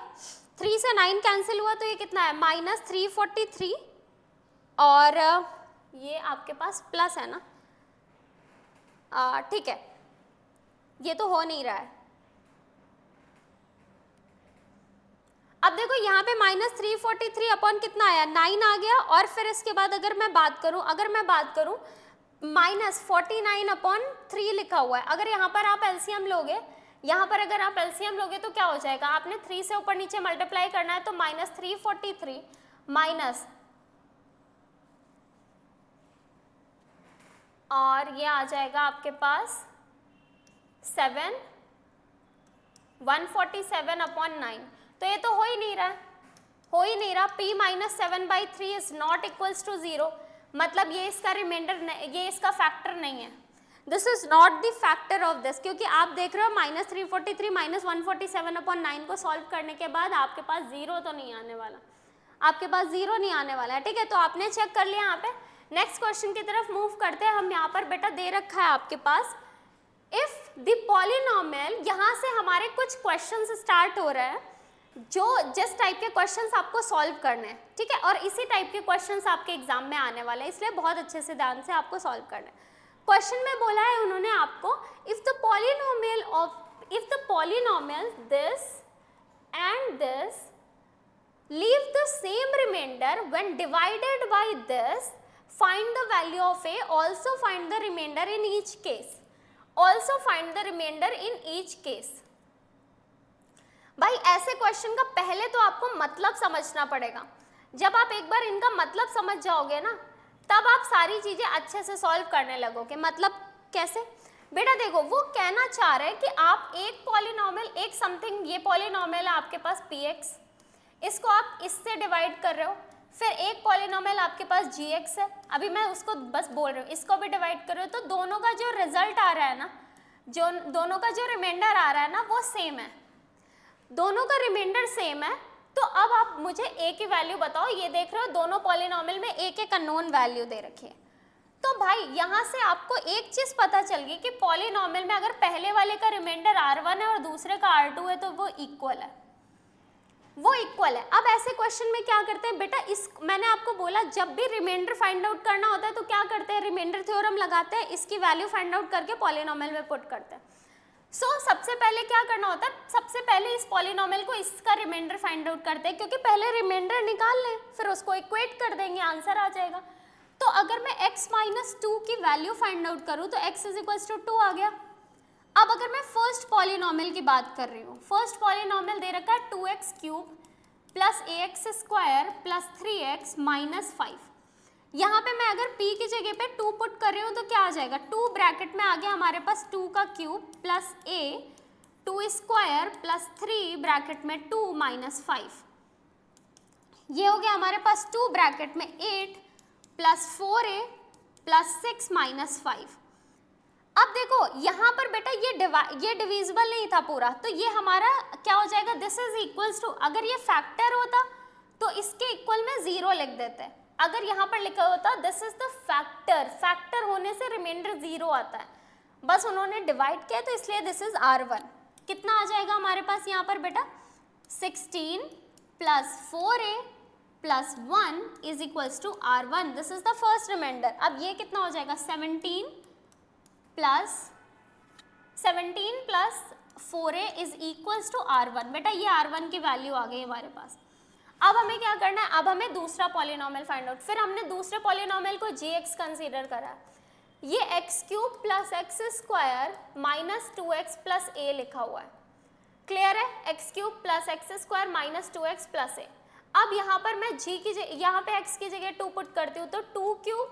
3 से 9 कैंसिल हुआ तो ये कितना है -343, और ये आपके पास प्लस है ना, ठीक है, ये तो हो नहीं रहा है। अब देखो यहाँ पे -343 अपॉन कितना आया, 9 आ गया, और फिर इसके बाद अगर मैं बात करूँ -49/3 लिखा हुआ है, अगर यहाँ पर आप एलसीएम लोगे, यहाँ पर अगर आप एलसीएम लोगे तो क्या हो जाएगा, आपने 3 से ऊपर नीचे मल्टीप्लाई करना है, तो -343 माइनस, और ये आ जाएगा आपके पास 7, 147/9। तो ये तो हो ही नहीं रहा, p -7/3 is not equals to 0, मतलब ये इसका रिमाइंडर, ये इसका फैक्टर नहीं है, this is not the factor of this, क्योंकि आप देख रहे हो -343 -147/9 को सॉल्व करने के बाद आपके पास 0 तो नहीं आने वाला, आपके पास 0 नहीं आने वाला है। ठीक है, तो आपने चेक कर लिया। यहाँ पे नेक्स्ट क्वेश्चन की तरफ मूव करते हैं हम। यहाँ पर बेटा दे रखा है आपके पास, इफ द पॉलिनोमियल, यहाँ से हमारे कुछ क्वेश्चंस स्टार्ट हो रहे हैं जो जिस टाइप के क्वेश्चंस आपको सॉल्व करने हैं, ठीक है, और इसी टाइप के क्वेश्चंस आपके एग्जाम में आने वाले हैं, इसलिए बहुत अच्छे से ध्यान से आपको सॉल्व करना है। क्वेश्चन में बोला है उन्होंने आपको, if the polynomial this and this leave the same remainder when divided by this, find the value of a, also find the remainder in each case, also find the remainder in each case. भाई ऐसे question का पहले तो आपको मतलब समझना पड़ेगा. जब आप एक बार इनका मतलब समझ जाओगे ना, तब आप सारी चीजें अच्छे से सॉल्व करने लगोगे. मतलब कैसे? बेटा देखो, वो कहना चाह रहे हैं कि आप एक पॉलिनोमियल, एक समथिंग, ये पॉलिनोमियल है आपके पास px, इसको आप इससे डिवाइड कर रहे हो, फिर एक पॉलिनोमियल आपके पास gx है, अभी मैं उसको बस बोल रही हूँ, इसको भी डिवाइड कर रहे हो, तो दोनों का जो रिजल्ट आ रहा है ना, जो दोनों का जो रिमाइंडर आ रहा है ना, वो सेम है. दोनों का रिमाइंडर सेम है, तो अब आप मुझे a की वैल्यू बताओ. ये देख रहे हो दोनों पॉलिनोमियल में एक अननोन वैल्यू दे रखी है. तो भाई यहाँ से आपको एक चीज पता चल गई कि पॉलिनोमियल में अगर पहले वाले का रिमाइंडर r1 है और दूसरे का r2 है, तो वो इक्वल है, वो इक्वल है. अब ऐसे क्वेश्चन में क्या करते हैं बेटा, इस मैंने आपको बोला जब भी रिमाइंडर फाइंड आउट करना होता है तो क्या करते हैं, रिमाइंडर थ्योरम लगाते हैं, इसकी वैल्यू फाइंड आउट करके पॉलिनोमियल में पुट करते हैं. सबसे पहले क्या करना होता है, सबसे पहले इस पॉलिनोमियल को इसका रिमाइंडर फाइंड आउट करते हैं, क्योंकि पहले रिमाइंडर निकाल लें, फिर उसको इक्वेट कर देंगे, आंसर आ जाएगा. तो अगर मैं x माइनस 2 की वैल्यू फाइंड आउट करूँ तो x इज इक्वल टू 2 आ गया. अब अगर मैं फर्स्ट पॉलिनोमियल की बात कर रही हूँ, फर्स्ट पॉलिनोमियल दे रखा है 2x cube plus ax square plus 3x minus 5. यहाँ पे मैं अगर p की जगह पे 2 पुट कर रही हूँ तो क्या आ जाएगा, 2 ब्रैकेट में आ गया हमारे पास 2 का cube plus a 2 square plus 3 bracket में 2 माइनस 5. ये हो गया हमारे पास 2 ब्रैकेट में 8 प्लस 4a प्लस 6 माइनस 5. अब देखो यहाँ पर बेटा ये डिविजिबल नहीं था पूरा, तो ये हमारा क्या हो जाएगा, दिस इज इक्वल्स टू, अगर ये फैक्टर होता तो इसके इक्वल में 0 लिख देते. अगर यहाँ पर लिखा होता this is the factor, factor होने से रिमाइंडर 0 आता है, बस उन्होंने डिवाइड किया तो इसलिए दिस इज r1. कितना आ जाएगा हमारे पास यहाँ पर बेटा, 16 plus 4a plus 1 is equals to r1. This is the first remainder. अब ये कितना हो जाएगा, 17 plus 4a is equals to r1. बेटा ये r1 की वैल्यू आ गई हमारे पास. अब हमें क्या करना है, अब हमें दूसरा पॉलिनोमियल फाइंड आउट. फिर हमने दूसरे पॉलिनोमियल को gx कंसीडर करा. ये x cube plus x square minus 2x plus a लिखा हुआ है. क्लियर है, x cube plus x square minus 2x plus a. अब यहाँ पर मैं g की जगह, यहाँ पे x की जगह 2 पुट करती हूँ, तो 2 cube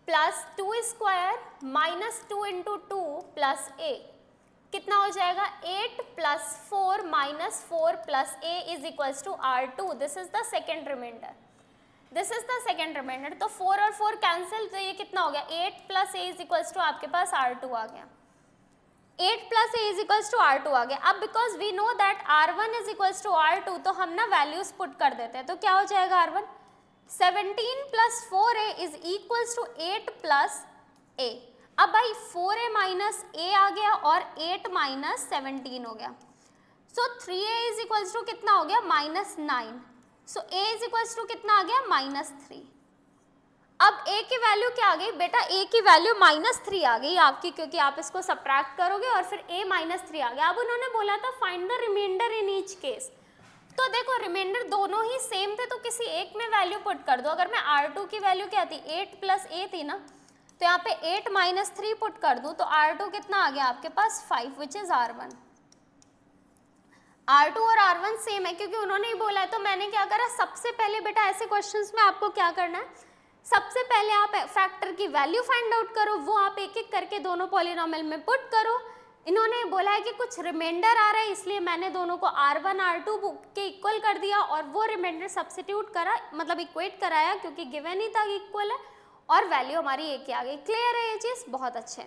plus 2 square minus 2 into 2 plus a कितना हो जाएगा, 8 plus 4 minus 4 plus a is equals to r2. This is the second remainder, this is the second remainder. तो 4 और 4 कैंसिल, तो ये कितना हो गया, 8 plus a is equals to आपके पास r2 आ गया. 8 plus a is equals to r2 आ गया. अब because we know that r1 is equals to r2, तो हम ना वैल्यूज पुट कर देते हैं. तो क्या हो जाएगा r1, 17 plus 4a is equals to 8 plus a. अब भाई 4a माइनस a आ गया और 8 माइनस 17 हो गया. सो 3a इज इक्वल्स टू कितना हो गया, minus 9. So a is equals to कितना आ गया, माइनस 3. अब a की वैल्यू क्या आ गई बेटा, a की वैल्यू माइनस 3 आ गई आपकी, क्योंकि आप इसको सब्ट्रैक्ट करोगे और फिर a माइनस 3 आ गया. अब उन्होंने बोला था find the reminder in each case. तो देखो रिमाइंडर दोनों ही सेम थे, तो किसी एक में वैल्यू पुट कर दो. अगर मैं r2 की वैल्यू क्या थी, 8 प्लस a थी ना, तो यहाँ पे 8 माइनस 3 पुट कर दूँ तो r2 कितना आ गया आपके पास, 5 विच इज r1. r2 और r1 सेम है क्योंकि उन्होंने ही बोला है. तो मैंने क्या करा, सबसे पहले बेटा ऐसे क्वेश्चंस में आपको क्या करना है, सबसे पहले आप फैक्टर की वैल्यू फाइंड आउट करो, वो आप एक एक करके दोनों पॉलिनोमियल में पुट करो. इन्होंने बोला है कि कुछ रिमाइंडर आ रहा है, इसलिए मैंने दोनों को r1 r2 के इक्वल कर दिया और वो रिमाइंडर सब्स्टिट्यूट करा, मतलब इक्वेट कराया, क्योंकि गिवन ही था इक्वल है और वैल्यू हमारी एक ही आ गई. क्लियर है ये चीज़, बहुत अच्छे.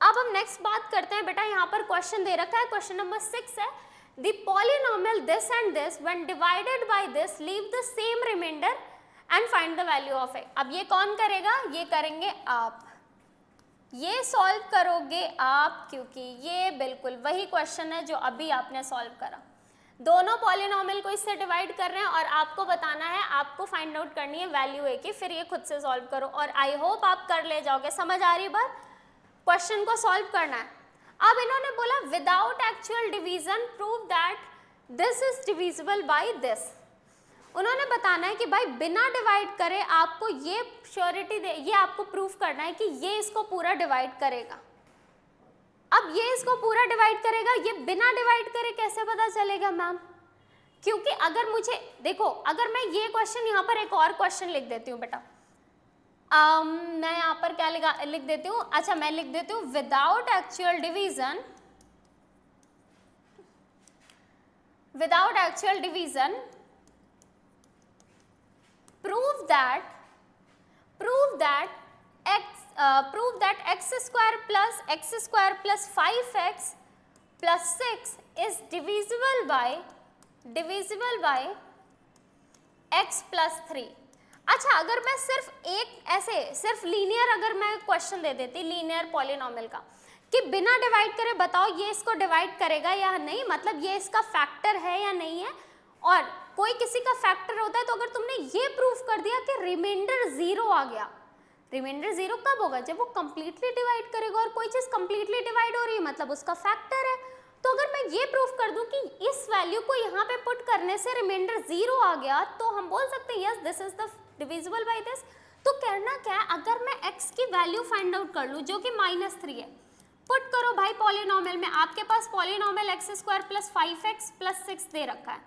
अब हम नेक्स्ट बात करते हैं बेटा, यहाँ पर क्वेश्चन दे रखा है, क्वेश्चन नंबर 6 है, the polynomial this and this when divided by this leave the same remainder and find the value of a. अब ये कौन करेगा, ये करेंगे आप, ये सॉल्व करोगे आप, क्योंकि ये बिल्कुल वही क्वेश्चन है जो अभी आपने सॉल्व करा. दोनों पॉलिनोमियल को इससे डिवाइड कर रहे हैं और आपको बताना है, आपको फाइंड आउट करनी है वैल्यू ए की, फिर ये खुद से सॉल्व करो और आई होप आप कर ले जाओगे. समझ आ रही बात, क्वेश्चन को सॉल्व करना है. अब इन्होंने बोला without actual division prove that this is divisible by this. उन्होंने बताना है कि भाई बिना डिवाइड करे आपको ये श्योरिटी दे, ये आपको प्रूफ करना है कि ये इसको पूरा डिवाइड करेगा। अब ये इसको पूरा डिवाइड करेगा, ये बिना डिवाइड करे कैसे पता चलेगा मैम? क्योंकि अगर मुझे देखो, अगर मैं ये क्वेश्चन यहाँ पर एक और क्वेश्चन लिख देती हूँ बेटा, मैं यहाँ पर क्या लिख देती हूँ, अच्छा मैं लिख देती हूँ without actual division, prove that x square plus 5x plus 6 is divisible by x plus 3। अच्छा, अगर मैं सिर्फ लीनियर अगर मैं क्वेश्चन दे देती, लीनियर पॉलिनोमियल का, कि बिना डिवाइड करे बताओ ये इसको डिवाइड करेगा या नहीं, मतलब ये इसका फैक्टर है या नहीं है, और कोई किसी का फैक्टर होता है, तो अगर तुमने ये प्रूफ कर दिया कि रिमाइंडर 0 आ गया, रिमाइंडर 0 कब होगा? जब वो कंप्लीटली डिवाइड करेगा, और कोई चीज कंप्लीटली डिवाइड हो रही है मतलब उसका फैक्टर है। तो अगर मैं ये प्रूफ कर दूं कि इस वैल्यू को यहाँ पे पुट करने से रिमाइंडर 0 आ गया, तो हम बोल सकते हैं yes this is the divisible by this. तो करना क्या है, अगर मैं x की वैल्यू फाइंड आउट कर लूं जो कि -3 है, पुट करो भाई पॉलिनोमियल में, आपके पास polynomial x² plus 5x plus 6 दे रखा है।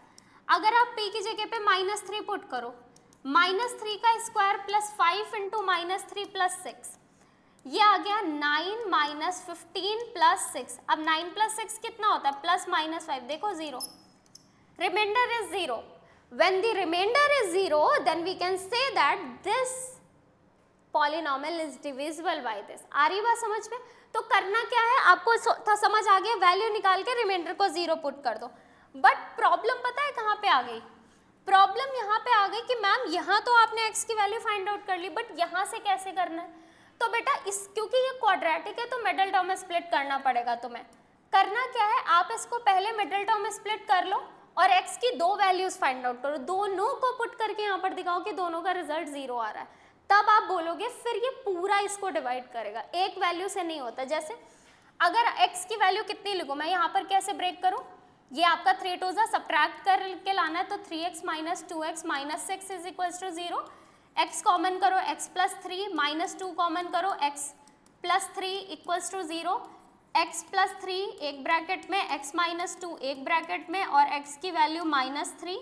अगर आप p की जगह पे -3 पुट करो, -3 का स्क्वायर प्लस 5 इंटू -3 प्लस 6, ये आ गया 9 माइनस 15 प्लस 6। अब 9 प्लस 6 कितना होता है? प्लस माइनस 5, देखो 0, reminder is 0। When the remainder is 0, then we can say that this polynomial is divisible by this। आ रही बात समझ में? तो करना क्या है, आपको समझ आ गया, वैल्यू निकाल के रिमाइंडर को 0 पुट कर दो। बट प्रॉब्लम पता है कहाँ पे आ गई? प्रॉब्लम यहाँ पे आ गई कि मैम यहाँ तो आपने x की वैल्यू फाइंड आउट कर ली, बट यहाँ से कैसे करना है? तो बेटा क्योंकि ये क्वाड्रेटिक है तो मिडिल टर्म में स्प्लिट करना पड़ेगा तुम्हें। करना क्या है, आप इसको पहले मिडिल टर्म में स्प्लिट कर लो और x की 2 वैल्यूज फाइंड आउट करो, दोनों को पुट करके यहाँ पर दिखाओ कि दोनों का रिजल्ट 0 आ रहा है, तब आप बोलोगे फिर ये पूरा इसको डिवाइड करेगा, एक वैल्यू से नहीं होता। जैसे अगर x की वैल्यू कितनी लिखूँ मैं, यहाँ पर कैसे ब्रेक करूँ, ये आपका 3 2 सब्ट्रैक्ट करके लाना है, तो 3x minus 2x minus 6 is equal to 0। x common करो, x प्लस 3 माइनस 2 कॉमन करो, x plus 3 equals to 0, x plus 3 एक ब्रैकेट में, x माइनस 2 एक ब्रैकेट में, और x की वैल्यू -3,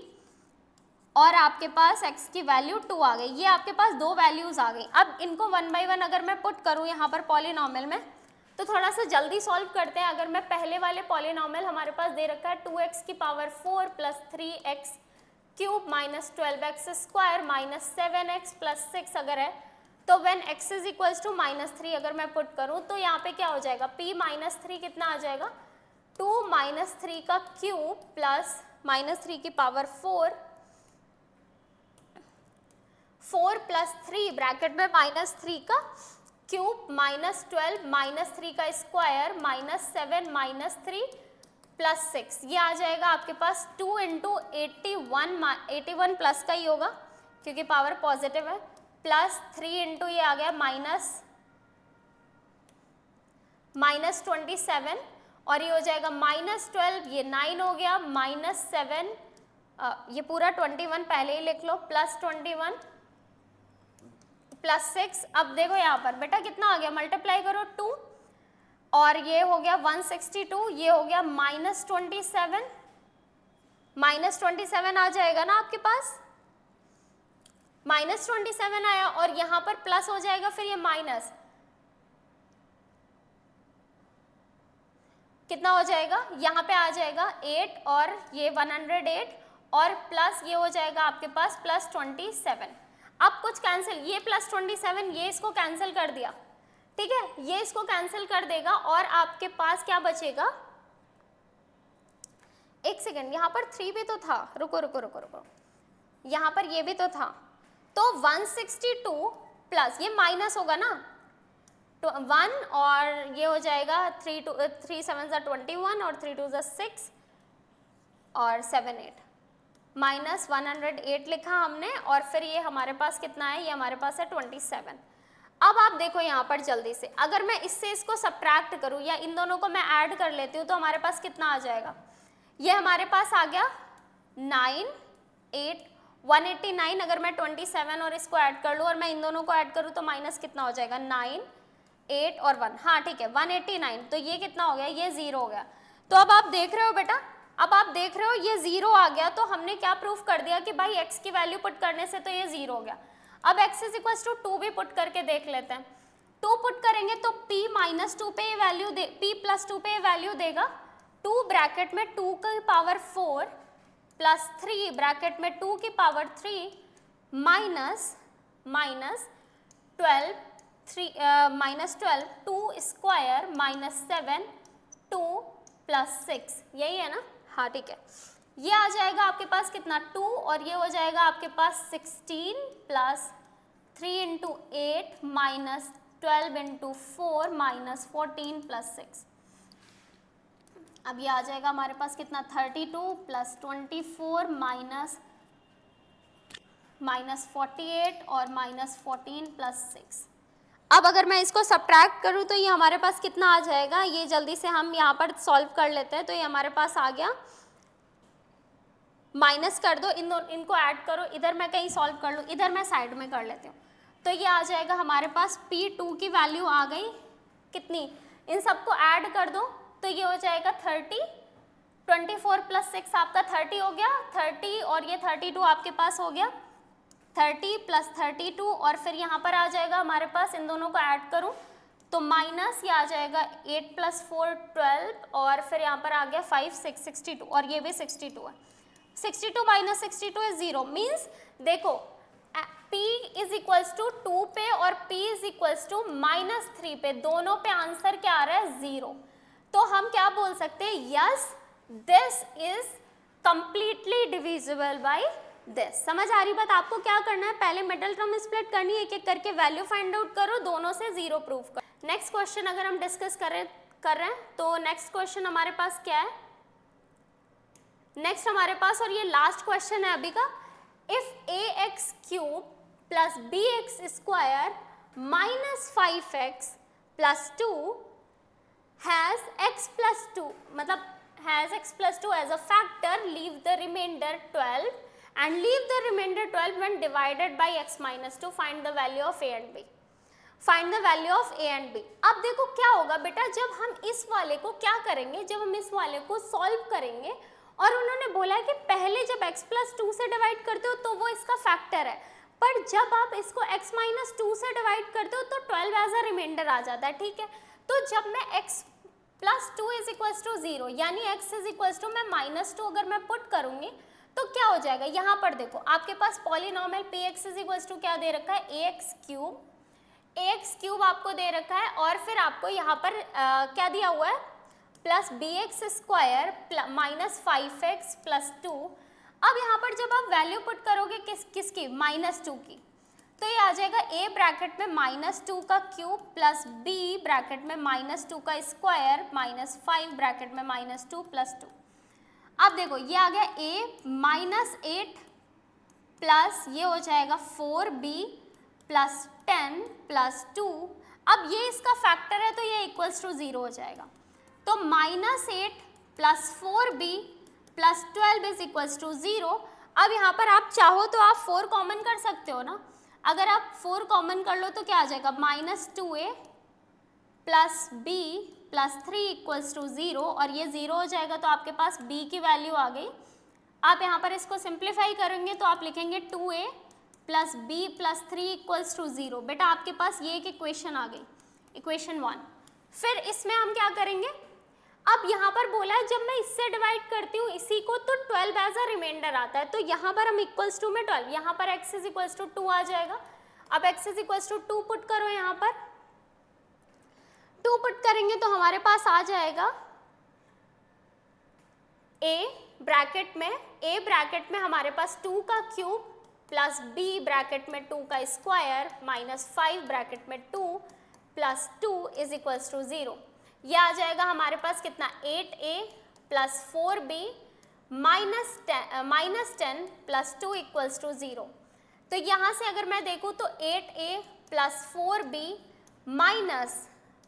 और आपके पास x की वैल्यू 2 आ गई। ये आपके पास 2 वैल्यूज आ गई। अब इनको 1 बाय 1 अगर मैं पुट करूँ यहाँ पर पॉलिनोमियल में, तो थोड़ा सा जल्दी सॉल्व करते हैं। अगर मैं पहले वाले पॉलिनोमियल हमारे पास दे रखा है 2x की power 4 plus 3x cube minus 12x square minus 7x plus 6 अगर है, तो when x is equals to -3 अगर मैं पुट करूं, तो यहाँ पे क्या हो जाएगा, p -3 कितना आ जाएगा, 2 -3 का क्यूब प्लस -3 की पावर 4 प्लस 3 ब्रैकेट में -3 का क्यूब माइनस 12 -3 का स्क्वायर माइनस 7 -3 प्लस 6, ये आ जाएगा आपके पास 2 इंटू 81 प्लस का ही होगा क्योंकि पावर पॉजिटिव है, प्लस 3 इंटू ये आ गया -27, और ये हो जाएगा -12, ये 9 हो गया, -7 ये पूरा 21 पहले ही लिख लो, प्लस 21 प्लस 6। अब देखो यहाँ पर बेटा कितना आ गया, मल्टीप्लाई करो 2, और ये हो गया 162, ये हो गया -27 आ जाएगा ना आपके पास, -27 आया, और यहाँ पर प्लस हो जाएगा, फिर ये माइनस कितना हो जाएगा, यहाँ पे आ जाएगा 8, और ये 108, और प्लस ये हो जाएगा आपके पास प्लस 27। अब कुछ कैंसिल, ये प्लस 27 ये इसको कैंसिल कर दिया, ठीक है, ये इसको कैंसिल कर देगा, और आपके पास क्या बचेगा, एक सेकेंड, यहाँ पर 3 भी तो था, रुको, यहाँ पर ये भी तो था, तो 162 प्लस ये माइनस होगा ना, तो 1, और ये हो जाएगा 3 7 21, और 3 2 6, और 7 8, माइनस 108 लिखा हमने, और फिर ये हमारे पास कितना है, ये हमारे पास है 27। अब आप देखो यहाँ पर जल्दी से, अगर मैं इससे इसको सब्ट्रैक्ट करूँ या इन दोनों को मैं ऐड कर लेती हूँ, तो हमारे पास कितना आ जाएगा, ये हमारे पास आ गया 9 8, 189 अगर मैं 27 और इसको ऐड कर लूँ और मैं इन दोनों को ऐड करूँ तो माइनस कितना हो जाएगा, 9, 8 और 1, हाँ ठीक है 189, तो ये कितना हो गया, ये 0 हो गया। तो अब आप देख रहे हो बेटा, अब आप देख रहे हो ये 0 आ गया, तो हमने क्या प्रूफ कर दिया कि भाई x की वैल्यू पुट करने से तो ये 0 हो गया। अब x = 2 भी पुट करके देख लेते हैं। 2 पुट करेंगे तो p - 2 पे ये वैल्यू दे, p + 2 पे ये वैल्यू देगा 2 ब्रैकेट में 2 की पावर 4 प्लस 3 ब्रैकेट में 2 की पावर 3 माइनस 12 2 स्क्वायर -7 2 + 6, यही है ना, हाँ ठीक है। ये आ जाएगा आपके पास कितना 2 और ये हो जाएगा आपके पास 16 प्लस 3 × 8 माइनस 12 × 4 माइनस 14 + 6। अब ये आ जाएगा हमारे पास कितना 32 प्लस 24 माइनस 48 और माइनस 14 + 6। अब अगर मैं इसको सब्ट्रैक्ट करूँ तो ये हमारे पास कितना आ जाएगा, ये जल्दी से हम यहाँ पर सॉल्व कर लेते हैं। तो ये हमारे पास आ गया, माइनस कर दो, इनको ऐड करो, इधर मैं कहीं सॉल्व कर लूँ, इधर मैं साइड में कर लेती हूँ। तो ये आ जाएगा हमारे पास P2 की वैल्यू आ गई कितनी, इन सबको ऐड कर दो तो ये हो जाएगा 30, 24 + 6 आपका 30 हो गया, 30 और ये 32 आपके पास हो गया, 30 + 32 और फिर यहाँ पर आ जाएगा हमारे पास, इन दोनों को ऐड करूँ तो माइनस ये आ जाएगा 8 + 4 12 और फिर यहाँ पर आ गया 5 6 62 और ये भी 62 है। 62 - 62 is 0, मीन्स देखो P = 2 पे और P = -3 पे, दोनों पे आंसर क्या आ रहा है 0। तो हम क्या बोल सकते हैं, yes this is completely divisible by this. समझ आ रही बात? आपको क्या करना है, पहले मिडिल टर्म स्प्लिट करनी है, एक एक करके वैल्यू फाइंड आउट करो, दोनों से 0 प्रूफ करो। नेक्स्ट क्वेश्चन अगर हम डिस्कस कर रहे हैं तो नेक्स्ट क्वेश्चन हमारे पास क्या है, नेक्स्ट हमारे पास, और ये लास्ट क्वेश्चन है अभी का, if ax³ + bx² - 5x + 2 has x + 2, मतलब has x + 2 as a factor, leave the remainder 12 and leave the remainder 12 when divided by x - 2, find the value of a and b, find the value of a and b। अब देखो क्या होगा बेटा, जब हम इस वाले को क्या करेंगे, जब हम इस वाले को सॉल्व करेंगे और उन्होंने बोला कि पहले जब x + 2 से डिवाइड करते हो तो वो इसका फैक्टर है, पर जब आप इसको x - 2 से डिवाइड करते हो तो 12 एज अ रिमाइंडर आ जाता है, ठीक है। तो जब मैं x + 2 = 0 यानी x = मैं -2 अगर मैं पुट करूंगी तो क्या हो जाएगा, यहाँ पर देखो आपके पास पॉलिनोमियल px = क्या दे रखा है, ax³ आपको दे रखा है और फिर आपको यहाँ पर क्या दिया हुआ है, प्लस bx² - 5x + 2। अब यहाँ पर जब आप वैल्यू पुट करोगे किसकी, -2 की, तो ये आ जाएगा a ब्रैकेट में -2 का क्यूब प्लस b ब्रैकेट में -2 का स्क्वायर माइनस 5 ब्रैकेट में -2 + 2। अब देखो ये आ गया a -8 प्लस ये हो जाएगा 4b + 10 + 2। अब ये इसका फैक्टर है तो ये = 0 हो जाएगा। तो -8 + 4b + 12 = 0। अब यहाँ पर आप चाहो तो आप 4 कॉमन कर सकते हो ना, अगर आप 4 कॉमन कर लो तो क्या आ जाएगा, -2a + b + 3 = 0 और ये 0 हो जाएगा तो आपके पास b की वैल्यू आ गई। आप यहाँ पर इसको सिंप्लीफाई करेंगे तो आप लिखेंगे 2a + b + 3 = 0। बेटा आपके पास ये एक इक्वेशन आ गई, इक्वेशन 1। फिर इसमें हम क्या करेंगे, अब यहाँ पर बोला है जब मैं इससे डिवाइड करती हूँ इसी को तो 12 एज अ रिमाइंडर आता है, तो यहाँ पर हम = में 12, यहाँ पर x = 2 आ जाएगा। अब x = 2 पुट करो, यहाँ पर 2 पुट करेंगे तो हमारे पास आ जाएगा a ब्रैकेट में हमारे पास 2 का क्यूब प्लस b ब्रैकेट में 2 का स्क्वायर माइनस 5 ब्रैकेट में 2 + 2 = 0। ये आ जाएगा हमारे पास कितना, 8a + 4b - 10 + 2 = 0। तो यहाँ से अगर मैं देखूँ तो 8a + 4b -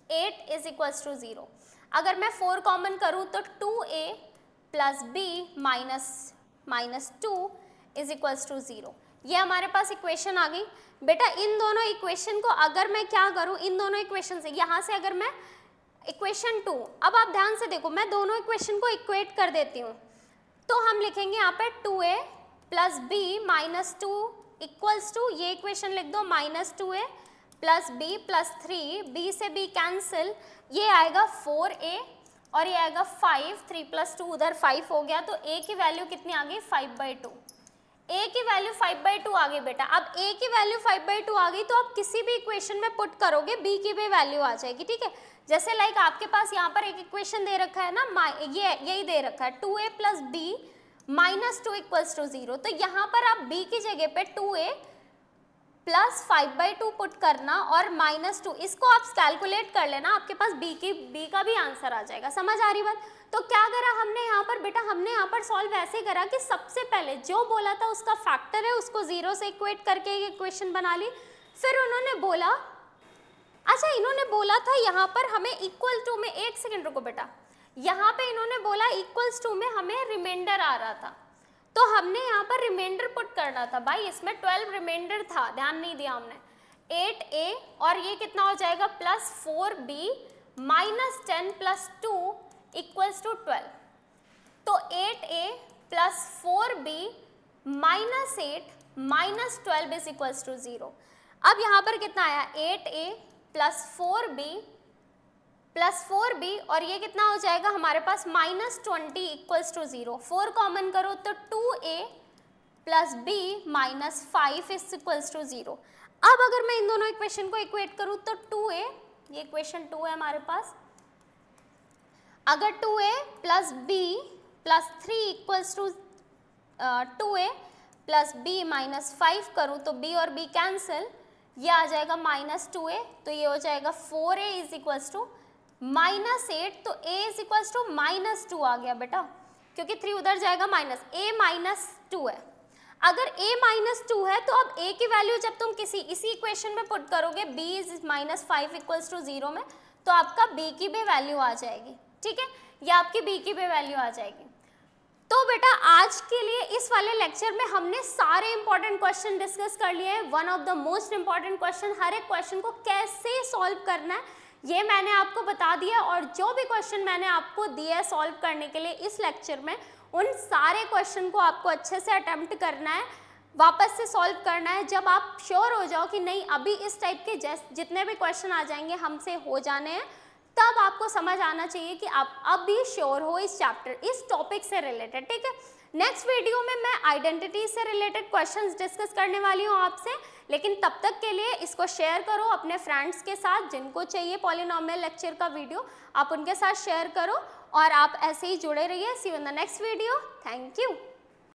8 = 0। अगर मैं 4 कॉमन करूँ तो 2a + b - 2 is equals to 0। ये हमारे पास इक्वेशन आ गई। बेटा इन दोनों इक्वेशन को अगर मैं क्या करूं, इन दोनों इक्वेशन से यहाँ से अगर मैं इक्वेशन 2, अब आप ध्यान से देखो मैं दोनों इक्वेशन को इक्वेट कर देती हूँ, तो हम लिखेंगे यहाँ पे 2a plus B minus 2 equals to, ये इक्वेशन लिख दो, minus 2a plus B plus 3, B से बी कैंसिल, ये आएगा 4a और ये आएगा 5, 3 प्लस 2 उधर 5 हो गया, तो a की वैल्यू कितनी आ गई 5/2। a की वैल्यू 5/2 आ गई बेटा। अब a की वैल्यू 5/2 आ गई तो आप किसी भी इक्वेशन में पुट करोगे b की भी वैल्यू आ जाएगी, ठीक है। जैसे लाइक आपके पास यहाँ पर एक इक्वेशन दे रखा है ना, ये यही दे रखा है 2a plus B minus 2 equals to 0, तो यहाँ पर आप b की जगह पे 2a प्लस 5/2 पुट करना और माइनस 2, इसको आप कैलकुलेट कर लेना, आपके पास b का भी आंसर आ जाएगा। समझ आ रही बात? तो क्या करा हमने यहाँ पर बेटा, हमने यहाँ पर सॉल्व ऐसे करा कि सबसे पहले जो बोला था उसका फैक्टर है उसको 0 से इक्वेट करके ये इक्वेशन बना ली। फिर उन्होंने बोला, अच्छा इन्होंने बोला था यहाँ पर हमें इक्वल टू में, एक सेकेंड रुको बेटा, यहाँ पे इन्होंने बोला इक्वल्स टू में हमें रिमाइंडर आ रहा था, तो हमने यहाँ पर रिमाइंडर पुट करना था। भाई इसमें 12 रिमाइंडर था, ध्यान नहीं दिया हमने। 8a और ये कितना हो जाएगा plus 4b minus 10 plus 2 equals to 12, तो 8a plus 4b minus 8 minus 12 is equals to 0। अब यहाँ पर कितना आया 8a प्लस 4b और ये कितना हो जाएगा हमारे पास माइनस 20 इक्वल्स टू 0। 4 कॉमन करो तो 2a plus b minus 5 is equals to 0। अब अगर मैं इन दोनों इक्वेशन को इक्वेट करूँ तो 2a, ये इक्वेशन 2 है हमारे पास, अगर 2a plus b plus 3 equals to 2a plus b minus 5 करूँ तो b और b कैंसिल, ये आ जाएगा माइनस 2a, तो ये हो जाएगा 4a is equals to minus 8, तो a is equals to minus 2 आ गया बेटा, क्योंकि 3 उधर जाएगा माइनस, a माइनस 2 है। अगर a माइनस 2 है तो अब a की वैल्यू जब तुम इसी इक्वेशन में पुट करोगे b is minus 5 equals to 0 में, तो आपका b की भी वैल्यू आ जाएगी, ठीक है, ये आपकी b की भी वैल्यू आ जाएगी। तो बेटा आज के लिए इस वाले लेक्चर में हमने सारे इंपॉर्टेंट क्वेश्चन डिस्कस कर लिए हैं। One of the most important question, हर एक क्वेश्चन को कैसे सॉल्व करना है ये मैंने आपको बता दिया, और जो भी क्वेश्चन मैंने आपको दिया है सॉल्व करने के लिए इस लेक्चर में, उन सारे क्वेश्चन को आपको अच्छे से अटेम्प्ट करना है, वापस से सॉल्व करना है। जब आप श्योर हो जाओ कि नहीं अभी इस टाइप के जितने भी क्वेश्चन आ जाएंगे हमसे हो जाने हैं, तब आपको समझ आना चाहिए कि आप अब भी श्योर हो इस चैप्टर, इस टॉपिक से रिलेटेड, ठीक है। नेक्स्ट वीडियो में मैं आइडेंटिटी से रिलेटेड क्वेश्चंस डिस्कस करने वाली हूँ आपसे, लेकिन तब तक के लिए इसको शेयर करो अपने फ्रेंड्स के साथ, जिनको चाहिए पॉलिनोमियल लेक्चर का वीडियो आप उनके साथ शेयर करो, और आप ऐसे ही जुड़े रहिए। See you in the next video, thank you.